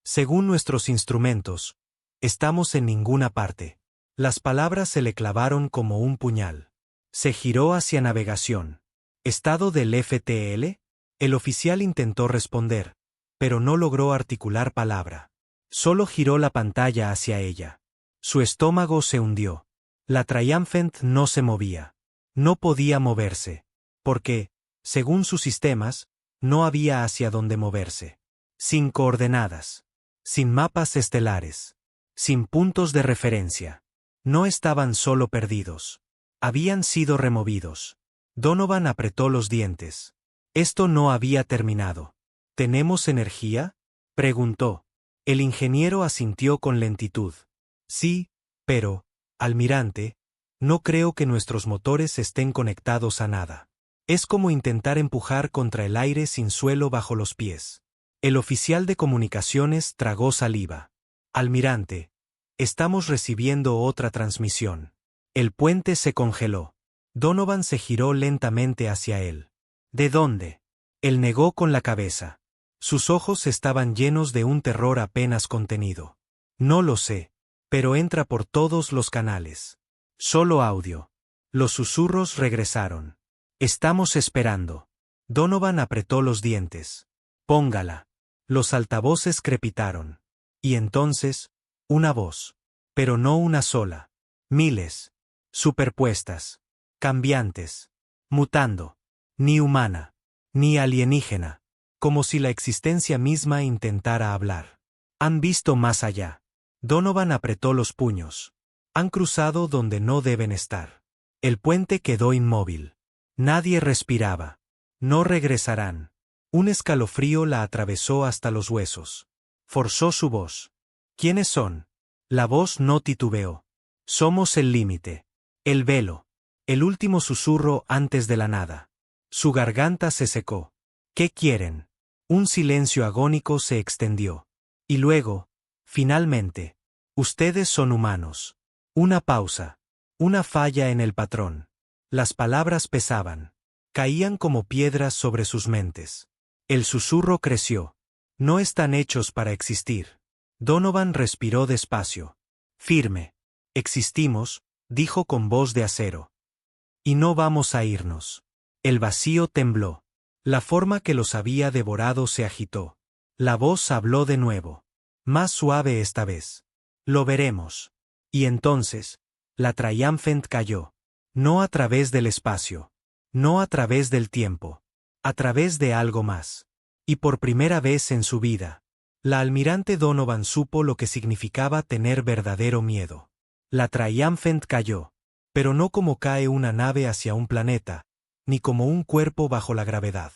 Según nuestros instrumentos, estamos en ninguna parte. Las palabras se le clavaron como un puñal. Se giró hacia navegación. ¿Estado del FTL? El oficial intentó responder, pero no logró articular palabra. Solo giró la pantalla hacia ella. Su estómago se hundió. La Triumphant no se movía. No podía moverse. Porque, según sus sistemas, no había hacia dónde moverse. Sin coordenadas. Sin mapas estelares. Sin puntos de referencia. No estaban solo perdidos. Habían sido removidos. Donovan apretó los dientes. Esto no había terminado. ¿Tenemos energía?, preguntó. El ingeniero asintió con lentitud. Sí, pero, almirante, no creo que nuestros motores estén conectados a nada. Es como intentar empujar contra el aire sin suelo bajo los pies. El oficial de comunicaciones tragó saliva. Almirante, estamos recibiendo otra transmisión. El puente se congeló. Donovan se giró lentamente hacia él. ¿De dónde? Él negó con la cabeza. Sus ojos estaban llenos de un terror apenas contenido. No lo sé, pero entra por todos los canales. Solo audio. Los susurros regresaron. Estamos esperando. Donovan apretó los dientes. Póngala. Los altavoces crepitaron. Y entonces, una voz. Pero no una sola. Miles. Superpuestas. Cambiantes. Mutando. Ni humana. Ni alienígena. Como si la existencia misma intentara hablar. Han visto más allá. Donovan apretó los puños. Han cruzado donde no deben estar. El puente quedó inmóvil. Nadie respiraba. No regresarán. Un escalofrío la atravesó hasta los huesos. Forzó su voz. ¿Quiénes son? La voz no titubeó. Somos el límite. El velo. El último susurro antes de la nada. Su garganta se secó. ¿Qué quieren? Un silencio agónico se extendió. Y luego, finalmente, ustedes son humanos. Una pausa. Una falla en el patrón. Las palabras pesaban. Caían como piedras sobre sus mentes. El susurro creció. No están hechos para existir. Donovan respiró despacio. Firme. Existimos, dijo con voz de acero. Y no vamos a irnos. El vacío tembló. La forma que los había devorado se agitó. La voz habló de nuevo. Más suave esta vez. Lo veremos. Y entonces, la Triumphant cayó. No a través del espacio. No a través del tiempo. A través de algo más. Y por primera vez en su vida, la almirante Donovan supo lo que significaba tener verdadero miedo. La Triumphant cayó. Pero no como cae una nave hacia un planeta, ni como un cuerpo bajo la gravedad.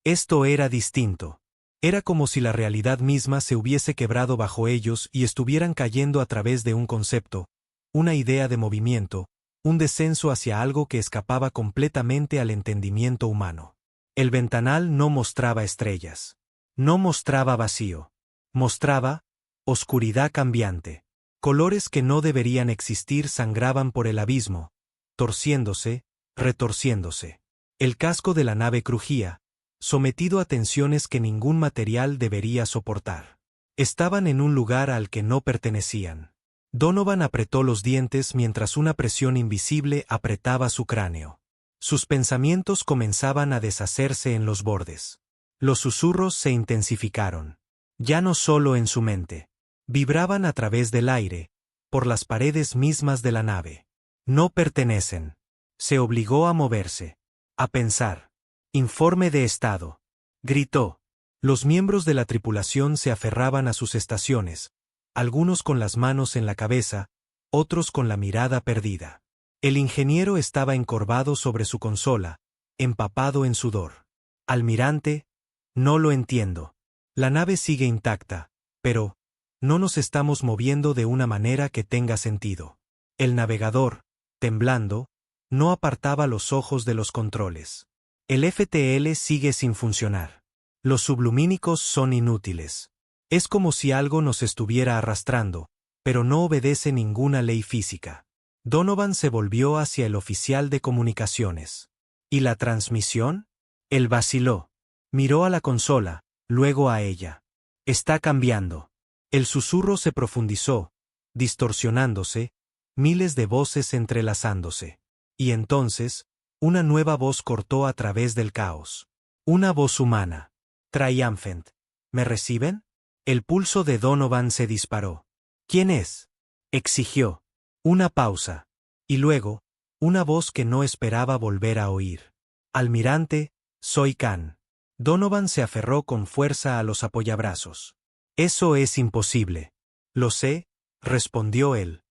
Esto era distinto. Era como si la realidad misma se hubiese quebrado bajo ellos y estuvieran cayendo a través de un concepto, una idea de movimiento, un descenso hacia algo que escapaba completamente al entendimiento humano. El ventanal no mostraba estrellas. No mostraba vacío. Mostraba oscuridad cambiante. Colores que no deberían existir sangraban por el abismo, torciéndose, retorciéndose. El casco de la nave crujía, sometido a tensiones que ningún material debería soportar. Estaban en un lugar al que no pertenecían. Donovan apretó los dientes mientras una presión invisible apretaba su cráneo. Sus pensamientos comenzaban a deshacerse en los bordes. Los susurros se intensificaron. Ya no solo en su mente. Vibraban a través del aire, por las paredes mismas de la nave. No pertenecen. Se obligó a moverse. A pensar. Informe de estado. Gritó. Los miembros de la tripulación se aferraban a sus estaciones, algunos con las manos en la cabeza, otros con la mirada perdida. El ingeniero estaba encorvado sobre su consola, empapado en sudor. Almirante, no lo entiendo. La nave sigue intacta, pero no nos estamos moviendo de una manera que tenga sentido. El navegador, temblando, no apartaba los ojos de los controles. El FTL sigue sin funcionar. Los sublumínicos son inútiles. Es como si algo nos estuviera arrastrando, pero no obedece ninguna ley física. Donovan se volvió hacia el oficial de comunicaciones. ¿Y la transmisión? Él vaciló. Miró a la consola, luego a ella. Está cambiando. El susurro se profundizó, distorsionándose, miles de voces entrelazándose. Y entonces, una nueva voz cortó a través del caos. Una voz humana. Triumphant. ¿Me reciben? El pulso de Donovan se disparó. ¿Quién es?, exigió. Una pausa. Y luego, una voz que no esperaba volver a oír. Almirante, soy Khan. Donovan se aferró con fuerza a los apoyabrazos. Eso es imposible. Lo sé, respondió él.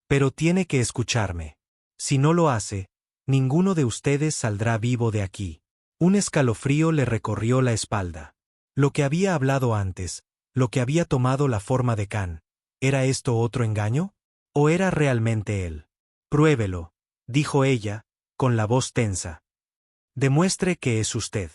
Pero tiene que escucharme. Si no lo hace, ninguno de ustedes saldrá vivo de aquí. Un escalofrío le recorrió la espalda. Lo que había hablado antes, lo que había tomado la forma de Khan, ¿era esto otro engaño? ¿O era realmente él? Pruébelo, dijo ella, con la voz tensa. Demuestre que es usted.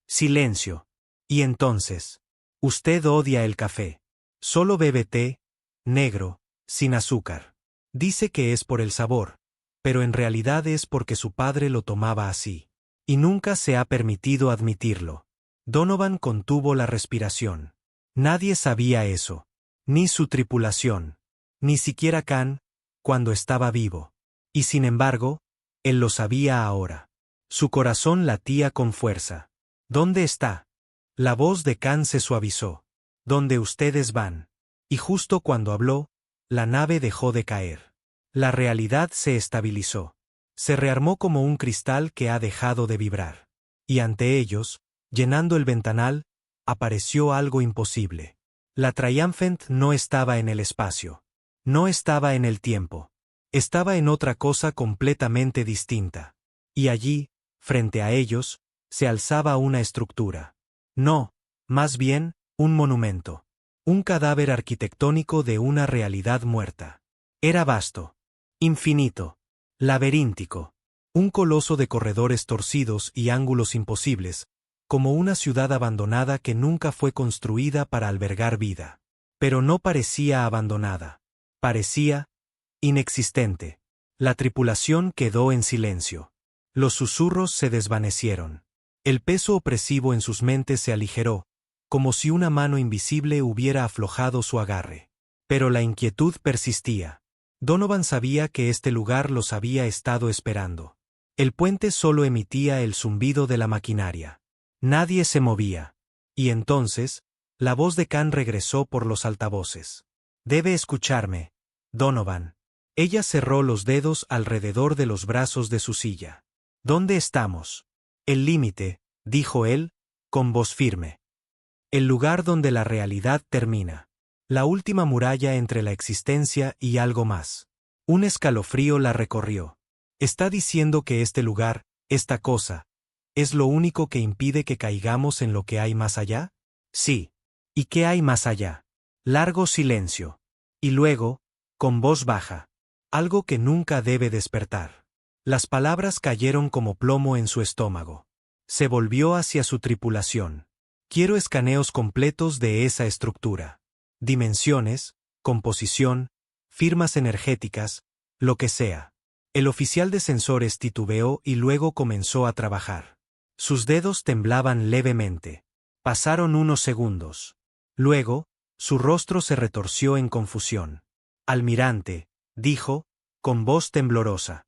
Silencio. Y entonces, usted odia el café. Solo bebe té, negro, sin azúcar. Dice que es por el sabor, pero en realidad es porque su padre lo tomaba así. Y nunca se ha permitido admitirlo. Donovan contuvo la respiración. Nadie sabía eso. Ni su tripulación. Ni siquiera Khan, cuando estaba vivo. Y sin embargo, él lo sabía ahora. Su corazón latía con fuerza. ¿Dónde está? La voz de Khan se suavizó. ¿Dónde ustedes van? Y justo cuando habló, la nave dejó de caer. La realidad se estabilizó. Se rearmó como un cristal que ha dejado de vibrar. Y ante ellos, llenando el ventanal, apareció algo imposible. La Triumphant no estaba en el espacio. No estaba en el tiempo. Estaba en otra cosa completamente distinta. Y allí, frente a ellos, se alzaba una estructura. No, más bien, un monumento. Un cadáver arquitectónico de una realidad muerta. Era vasto. Infinito. Laberíntico. Un coloso de corredores torcidos y ángulos imposibles, como una ciudad abandonada que nunca fue construida para albergar vida. Pero no parecía abandonada. Parecía inexistente. La tripulación quedó en silencio. Los susurros se desvanecieron. El peso opresivo en sus mentes se aligeró, como si una mano invisible hubiera aflojado su agarre. Pero la inquietud persistía. Donovan sabía que este lugar los había estado esperando. El puente solo emitía el zumbido de la maquinaria. Nadie se movía. Y entonces, la voz de Khan regresó por los altavoces. Debe escucharme, Donovan. Ella cerró los dedos alrededor de los brazos de su silla. ¿Dónde estamos? El límite, dijo él, con voz firme. El lugar donde la realidad termina. La última muralla entre la existencia y algo más. Un escalofrío la recorrió. ¿Está diciendo que este lugar, esta cosa, es lo único que impide que caigamos en lo que hay más allá? Sí. ¿Y qué hay más allá? Largo silencio. Y luego, con voz baja. Algo que nunca debe despertar. Las palabras cayeron como plomo en su estómago. Se volvió hacia su tripulación. Quiero escaneos completos de esa estructura. Dimensiones, composición, firmas energéticas, lo que sea. El oficial de sensores titubeó y luego comenzó a trabajar. Sus dedos temblaban levemente. Pasaron unos segundos. Luego, su rostro se retorció en confusión. Almirante, dijo, con voz temblorosa.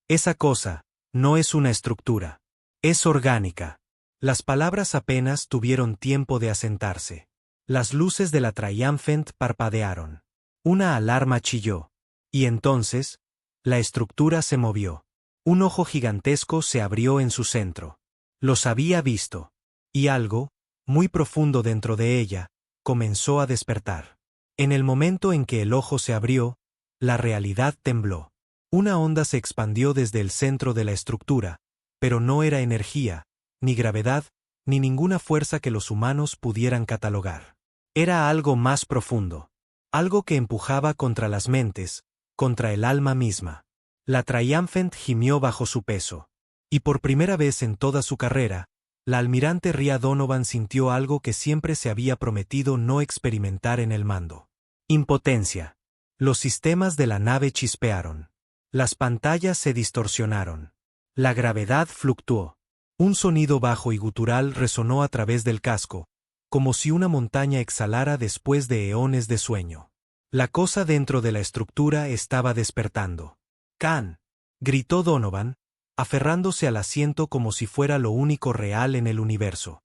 Esa cosa, no es una estructura. Es orgánica. Las palabras apenas tuvieron tiempo de asentarse. Las luces de la Triumphant parpadearon. Una alarma chilló. Y entonces, la estructura se movió. Un ojo gigantesco se abrió en su centro. Los había visto. Y algo, muy profundo dentro de ella, comenzó a despertar. En el momento en que el ojo se abrió, la realidad tembló. Una onda se expandió desde el centro de la estructura, pero no era energía, ni gravedad, ni ninguna fuerza que los humanos pudieran catalogar. Era algo más profundo. Algo que empujaba contra las mentes, contra el alma misma. La Triumphant gimió bajo su peso. Y por primera vez en toda su carrera, la almirante Rhea Donovan sintió algo que siempre se había prometido no experimentar en el mando. Impotencia. Los sistemas de la nave chispearon. Las pantallas se distorsionaron. La gravedad fluctuó. Un sonido bajo y gutural resonó a través del casco, como si una montaña exhalara después de eones de sueño. La cosa dentro de la estructura estaba despertando. «Khan», gritó Donovan, aferrándose al asiento como si fuera lo único real en el universo.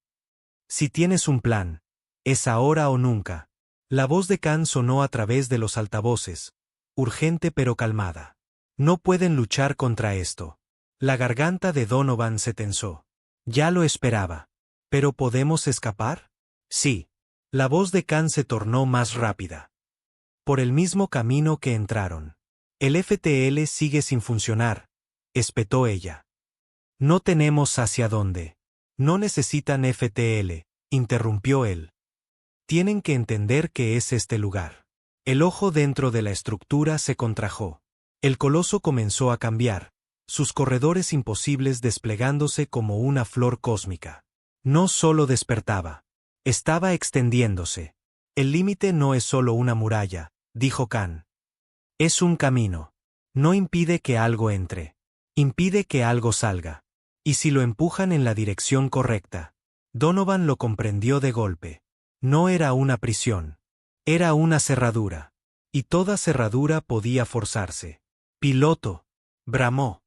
«Si tienes un plan, es ahora o nunca». La voz de Khan sonó a través de los altavoces, urgente pero calmada. «No pueden luchar contra esto». La garganta de Donovan se tensó. Ya lo esperaba. ¿Pero podemos escapar? Sí. La voz de Khan se tornó más rápida. Por el mismo camino que entraron. El FTL sigue sin funcionar, espetó ella. No tenemos hacia dónde. No necesitan FTL, interrumpió él. Tienen que entender que es este lugar. El ojo dentro de la estructura se contrajo. El coloso comenzó a cambiar, sus corredores imposibles desplegándose como una flor cósmica. No solo despertaba, estaba extendiéndose. El límite no es solo una muralla, dijo Khan. Es un camino. No impide que algo entre. Impide que algo salga. ¿Y si lo empujan en la dirección correcta? Donovan lo comprendió de golpe. No era una prisión. Era una cerradura. Y toda cerradura podía forzarse. Piloto. Bramó.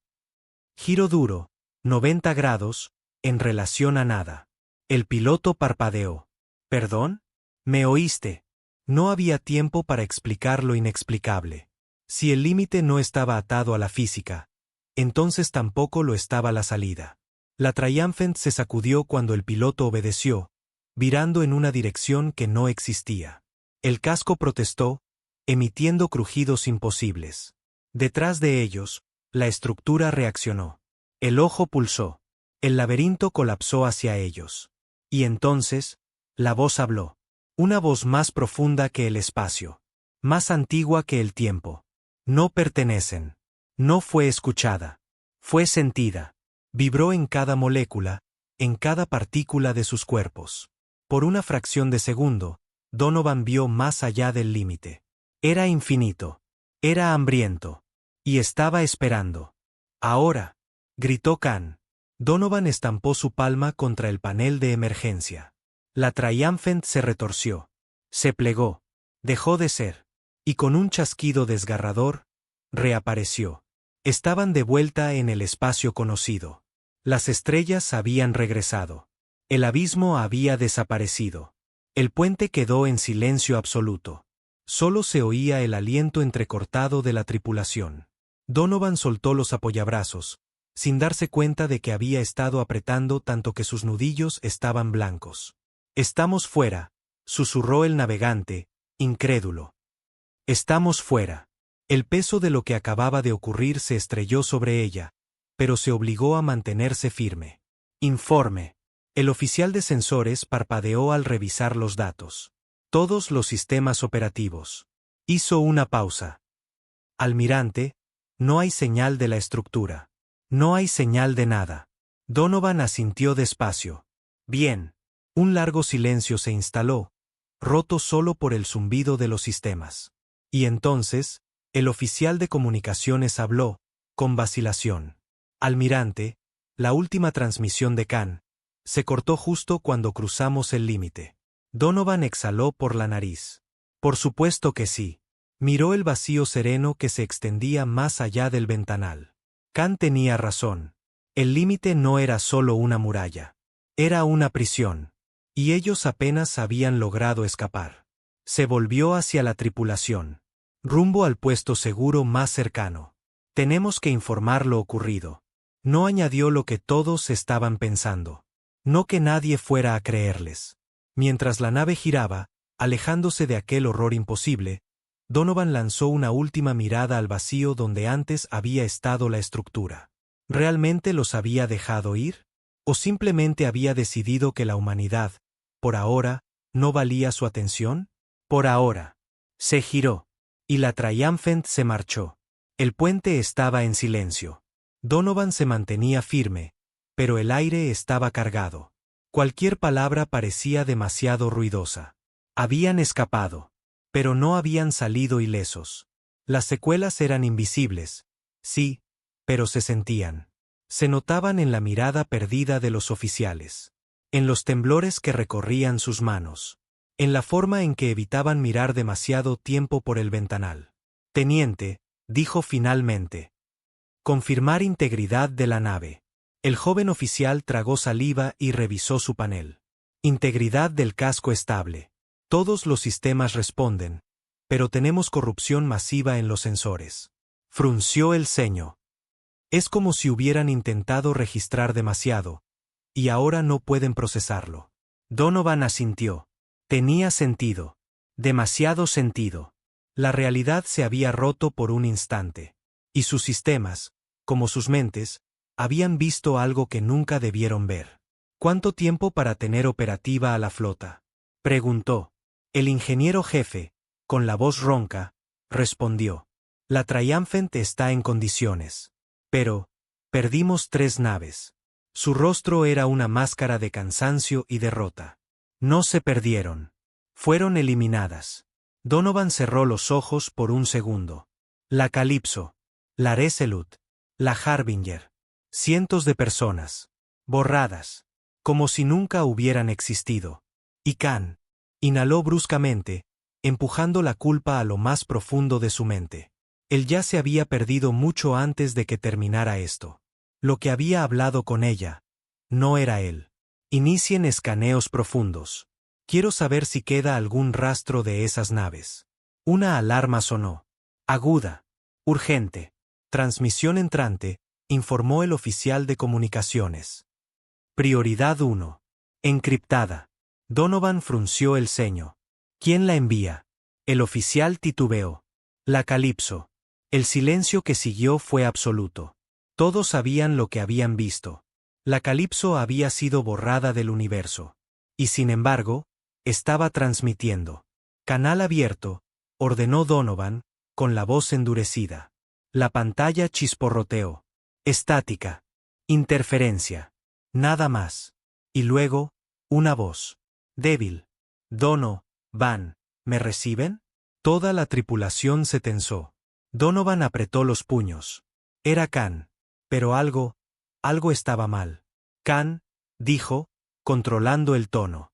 Giro duro, 90 grados, en relación a nada. El piloto parpadeó. ¿Perdón? ¿Me oíste? No había tiempo para explicar lo inexplicable. Si el límite no estaba atado a la física, entonces tampoco lo estaba la salida. La Triumphant se sacudió cuando el piloto obedeció, virando en una dirección que no existía. El casco protestó, emitiendo crujidos imposibles. Detrás de ellos, la estructura reaccionó. El ojo pulsó. El laberinto colapsó hacia ellos. Y entonces, la voz habló. Una voz más profunda que el espacio. Más antigua que el tiempo. No pertenecen. No fue escuchada. Fue sentida. Vibró en cada molécula, en cada partícula de sus cuerpos. Por una fracción de segundo, Donovan vio más allá del límite. Era infinito. Era hambriento. Y estaba esperando. Ahora, gritó Khan. Donovan estampó su palma contra el panel de emergencia. La Triumphant se retorció. Se plegó. Dejó de ser. Y con un chasquido desgarrador, reapareció. Estaban de vuelta en el espacio conocido. Las estrellas habían regresado. El abismo había desaparecido. El puente quedó en silencio absoluto. Solo se oía el aliento entrecortado de la tripulación. Donovan soltó los apoyabrazos, sin darse cuenta de que había estado apretando tanto que sus nudillos estaban blancos. «Estamos fuera», susurró el navegante, incrédulo. «Estamos fuera». El peso de lo que acababa de ocurrir se estrelló sobre ella, pero se obligó a mantenerse firme. «Informe». El oficial de sensores parpadeó al revisar los datos. Todos los sistemas operativos. Hizo una pausa. «Almirante, no hay señal de la estructura. No hay señal de nada». Donovan asintió despacio. «Bien». Un largo silencio se instaló, roto solo por el zumbido de los sistemas. Y entonces, el oficial de comunicaciones habló, con vacilación. «Almirante, la última transmisión de Khan se cortó justo cuando cruzamos el límite». Donovan exhaló por la nariz. «Por supuesto que sí». Miró el vacío sereno que se extendía más allá del ventanal. Khan tenía razón. El límite no era solo una muralla. Era una prisión. Y ellos apenas habían logrado escapar. Se volvió hacia la tripulación. Rumbo al puesto seguro más cercano. «Tenemos que informar lo ocurrido». No añadió lo que todos estaban pensando. No que nadie fuera a creerles. Mientras la nave giraba, alejándose de aquel horror imposible, Donovan lanzó una última mirada al vacío donde antes había estado la estructura. ¿Realmente los había dejado ir? ¿O simplemente había decidido que la humanidad, por ahora, no valía su atención? Por ahora. Se giró. Y la Triumphant se marchó. El puente estaba en silencio. Donovan se mantenía firme, pero el aire estaba cargado. Cualquier palabra parecía demasiado ruidosa. Habían escapado. Pero no habían salido ilesos. Las secuelas eran invisibles, sí, pero se sentían. Se notaban en la mirada perdida de los oficiales. En los temblores que recorrían sus manos. En la forma en que evitaban mirar demasiado tiempo por el ventanal. «Teniente», dijo finalmente. «Confirmar integridad de la nave». El joven oficial tragó saliva y revisó su panel. «Integridad del casco estable. Todos los sistemas responden, pero tenemos corrupción masiva en los sensores». Frunció el ceño. «Es como si hubieran intentado registrar demasiado, y ahora no pueden procesarlo». Donovan asintió. Tenía sentido. Demasiado sentido. La realidad se había roto por un instante. Y sus sistemas, como sus mentes, habían visto algo que nunca debieron ver. ¿Cuánto tiempo para tener operativa a la flota?, preguntó. El ingeniero jefe, con la voz ronca, respondió. La Triumphant está en condiciones. Pero, perdimos 3 naves. Su rostro era una máscara de cansancio y derrota. No se perdieron. Fueron eliminadas. Donovan cerró los ojos por un segundo. La Calypso, la Resolute, la Harbinger. Cientos de personas. Borradas. Como si nunca hubieran existido. Y Khan inhaló bruscamente, empujando la culpa a lo más profundo de su mente. Él ya se había perdido mucho antes de que terminara esto. Lo que había hablado con ella no era él. Inicien escaneos profundos. Quiero saber si queda algún rastro de esas naves. Una alarma sonó. Aguda. Urgente. Transmisión entrante, informó el oficial de comunicaciones. Prioridad 1. Encriptada. Donovan frunció el ceño. ¿Quién la envía? El oficial titubeó. La Calypso. El silencio que siguió fue absoluto. Todos sabían lo que habían visto. La Calypso había sido borrada del universo. Y sin embargo, estaba transmitiendo. Canal abierto, ordenó Donovan, con la voz endurecida. La pantalla chisporroteó. Estática. Interferencia. Nada más. Y luego, una voz. Débil. Van, ¿me reciben? Toda la tripulación se tensó. Donovan apretó los puños. Era Khan. Pero algo estaba mal. Khan, dijo, controlando el tono.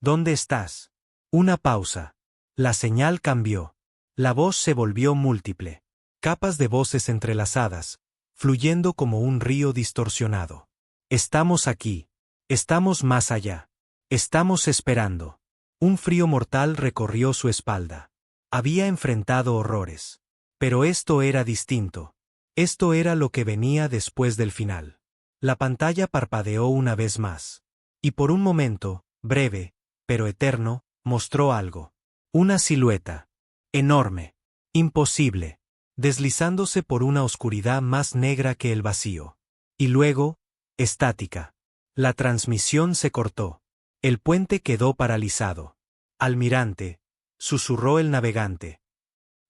¿Dónde estás? Una pausa. La señal cambió. La voz se volvió múltiple. Capas de voces entrelazadas, fluyendo como un río distorsionado. Estamos aquí. Estamos más allá. Estamos esperando. Un frío mortal recorrió su espalda. Había enfrentado horrores. Pero esto era distinto. Esto era lo que venía después del final. La pantalla parpadeó una vez más. Y por un momento, breve, pero eterno, mostró algo. Una silueta. Enorme. Imposible. Deslizándose por una oscuridad más negra que el vacío. Y luego, estática. La transmisión se cortó. El puente quedó paralizado. Almirante, susurró el navegante.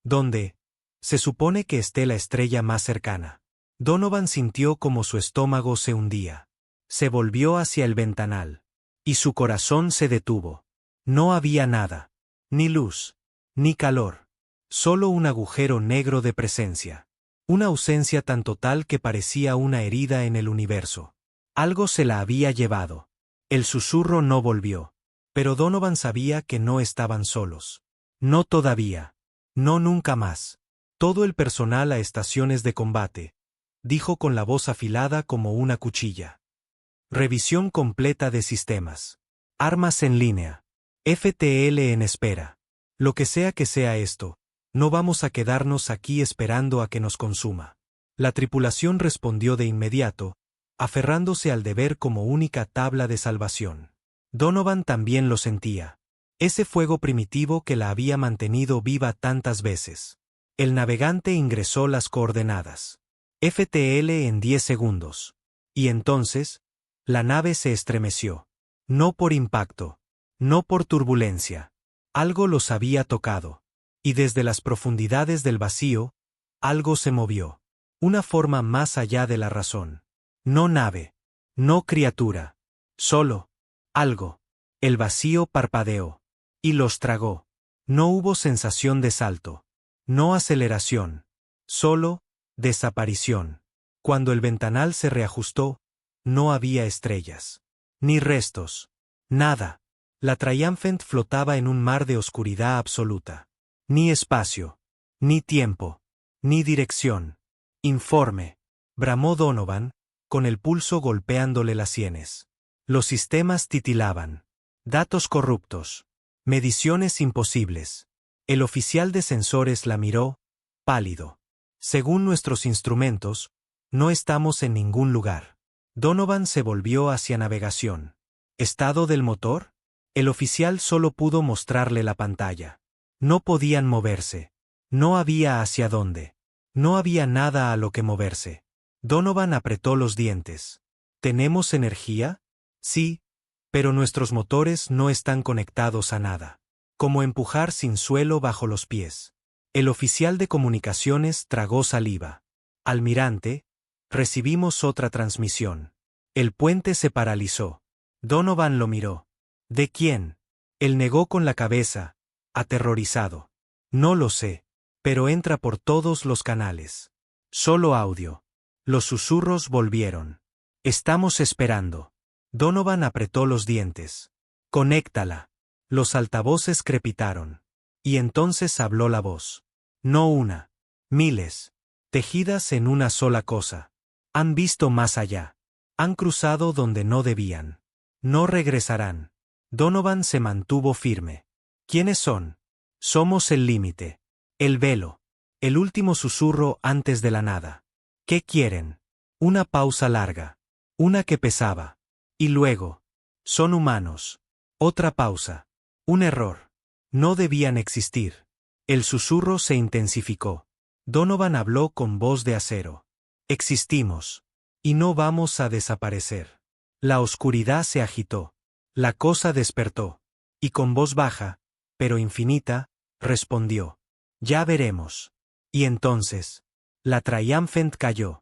¿Dónde? Se supone que esté la estrella más cercana. Donovan sintió como su estómago se hundía. Se volvió hacia el ventanal. Y su corazón se detuvo. No había nada. Ni luz. Ni calor. Solo un agujero negro de presencia. Una ausencia tan total que parecía una herida en el universo. Algo se la había llevado. El susurro no volvió. Pero Donovan sabía que no estaban solos. No todavía. No nunca más. Todo el personal a estaciones de combate, dijo con la voz afilada como una cuchilla. Revisión completa de sistemas. Armas en línea. FTL en espera. Lo que sea esto, no vamos a quedarnos aquí esperando a que nos consuma. La tripulación respondió de inmediato, aferrándose al deber como única tabla de salvación. Donovan también lo sentía. Ese fuego primitivo que la había mantenido viva tantas veces. El navegante ingresó las coordenadas. FTL en 10 segundos. Y entonces, la nave se estremeció. No por impacto. No por turbulencia. Algo los había tocado. Y desde las profundidades del vacío, algo se movió. Una forma más allá de la razón. No nave. No criatura. Solo. Algo. El vacío parpadeó. Y los tragó. No hubo sensación de salto. No aceleración. Solo, desaparición. Cuando el ventanal se reajustó, no había estrellas. Ni restos. Nada. La Triumphant flotaba en un mar de oscuridad absoluta. Ni espacio. Ni tiempo. Ni dirección. Informe. Bramó Donovan, con el pulso golpeándole las sienes. Los sistemas titilaban. Datos corruptos. Mediciones imposibles. El oficial de sensores la miró, pálido. Según nuestros instrumentos, no estamos en ningún lugar. Donovan se volvió hacia navegación. ¿Estado del motor? El oficial solo pudo mostrarle la pantalla. No podían moverse. No había hacia dónde. No había nada a lo que moverse. Donovan apretó los dientes. ¿Tenemos energía? Sí, pero nuestros motores no están conectados a nada. Como empujar sin suelo bajo los pies. El oficial de comunicaciones tragó saliva. Almirante, recibimos otra transmisión. El puente se paralizó. Donovan lo miró. ¿De quién? Él negó con la cabeza, aterrorizado. No lo sé, pero entra por todos los canales. Solo audio. Los susurros volvieron. Estamos esperando. Donovan apretó los dientes. Conéctala. Los altavoces crepitaron. Y entonces habló la voz. No una. Miles. Tejidas en una sola cosa. Han visto más allá. Han cruzado donde no debían. No regresarán. Donovan se mantuvo firme. ¿Quiénes son? Somos el límite. El velo. El último susurro antes de la nada. ¿Qué quieren? Una pausa larga. Una que pesaba. Y luego. Son humanos. Otra pausa. Un error. No debían existir. El susurro se intensificó. Donovan habló con voz de acero. Existimos. Y no vamos a desaparecer. La oscuridad se agitó. La cosa despertó. Y con voz baja, pero infinita, respondió. Ya veremos. Y entonces. La Triumphant cayó.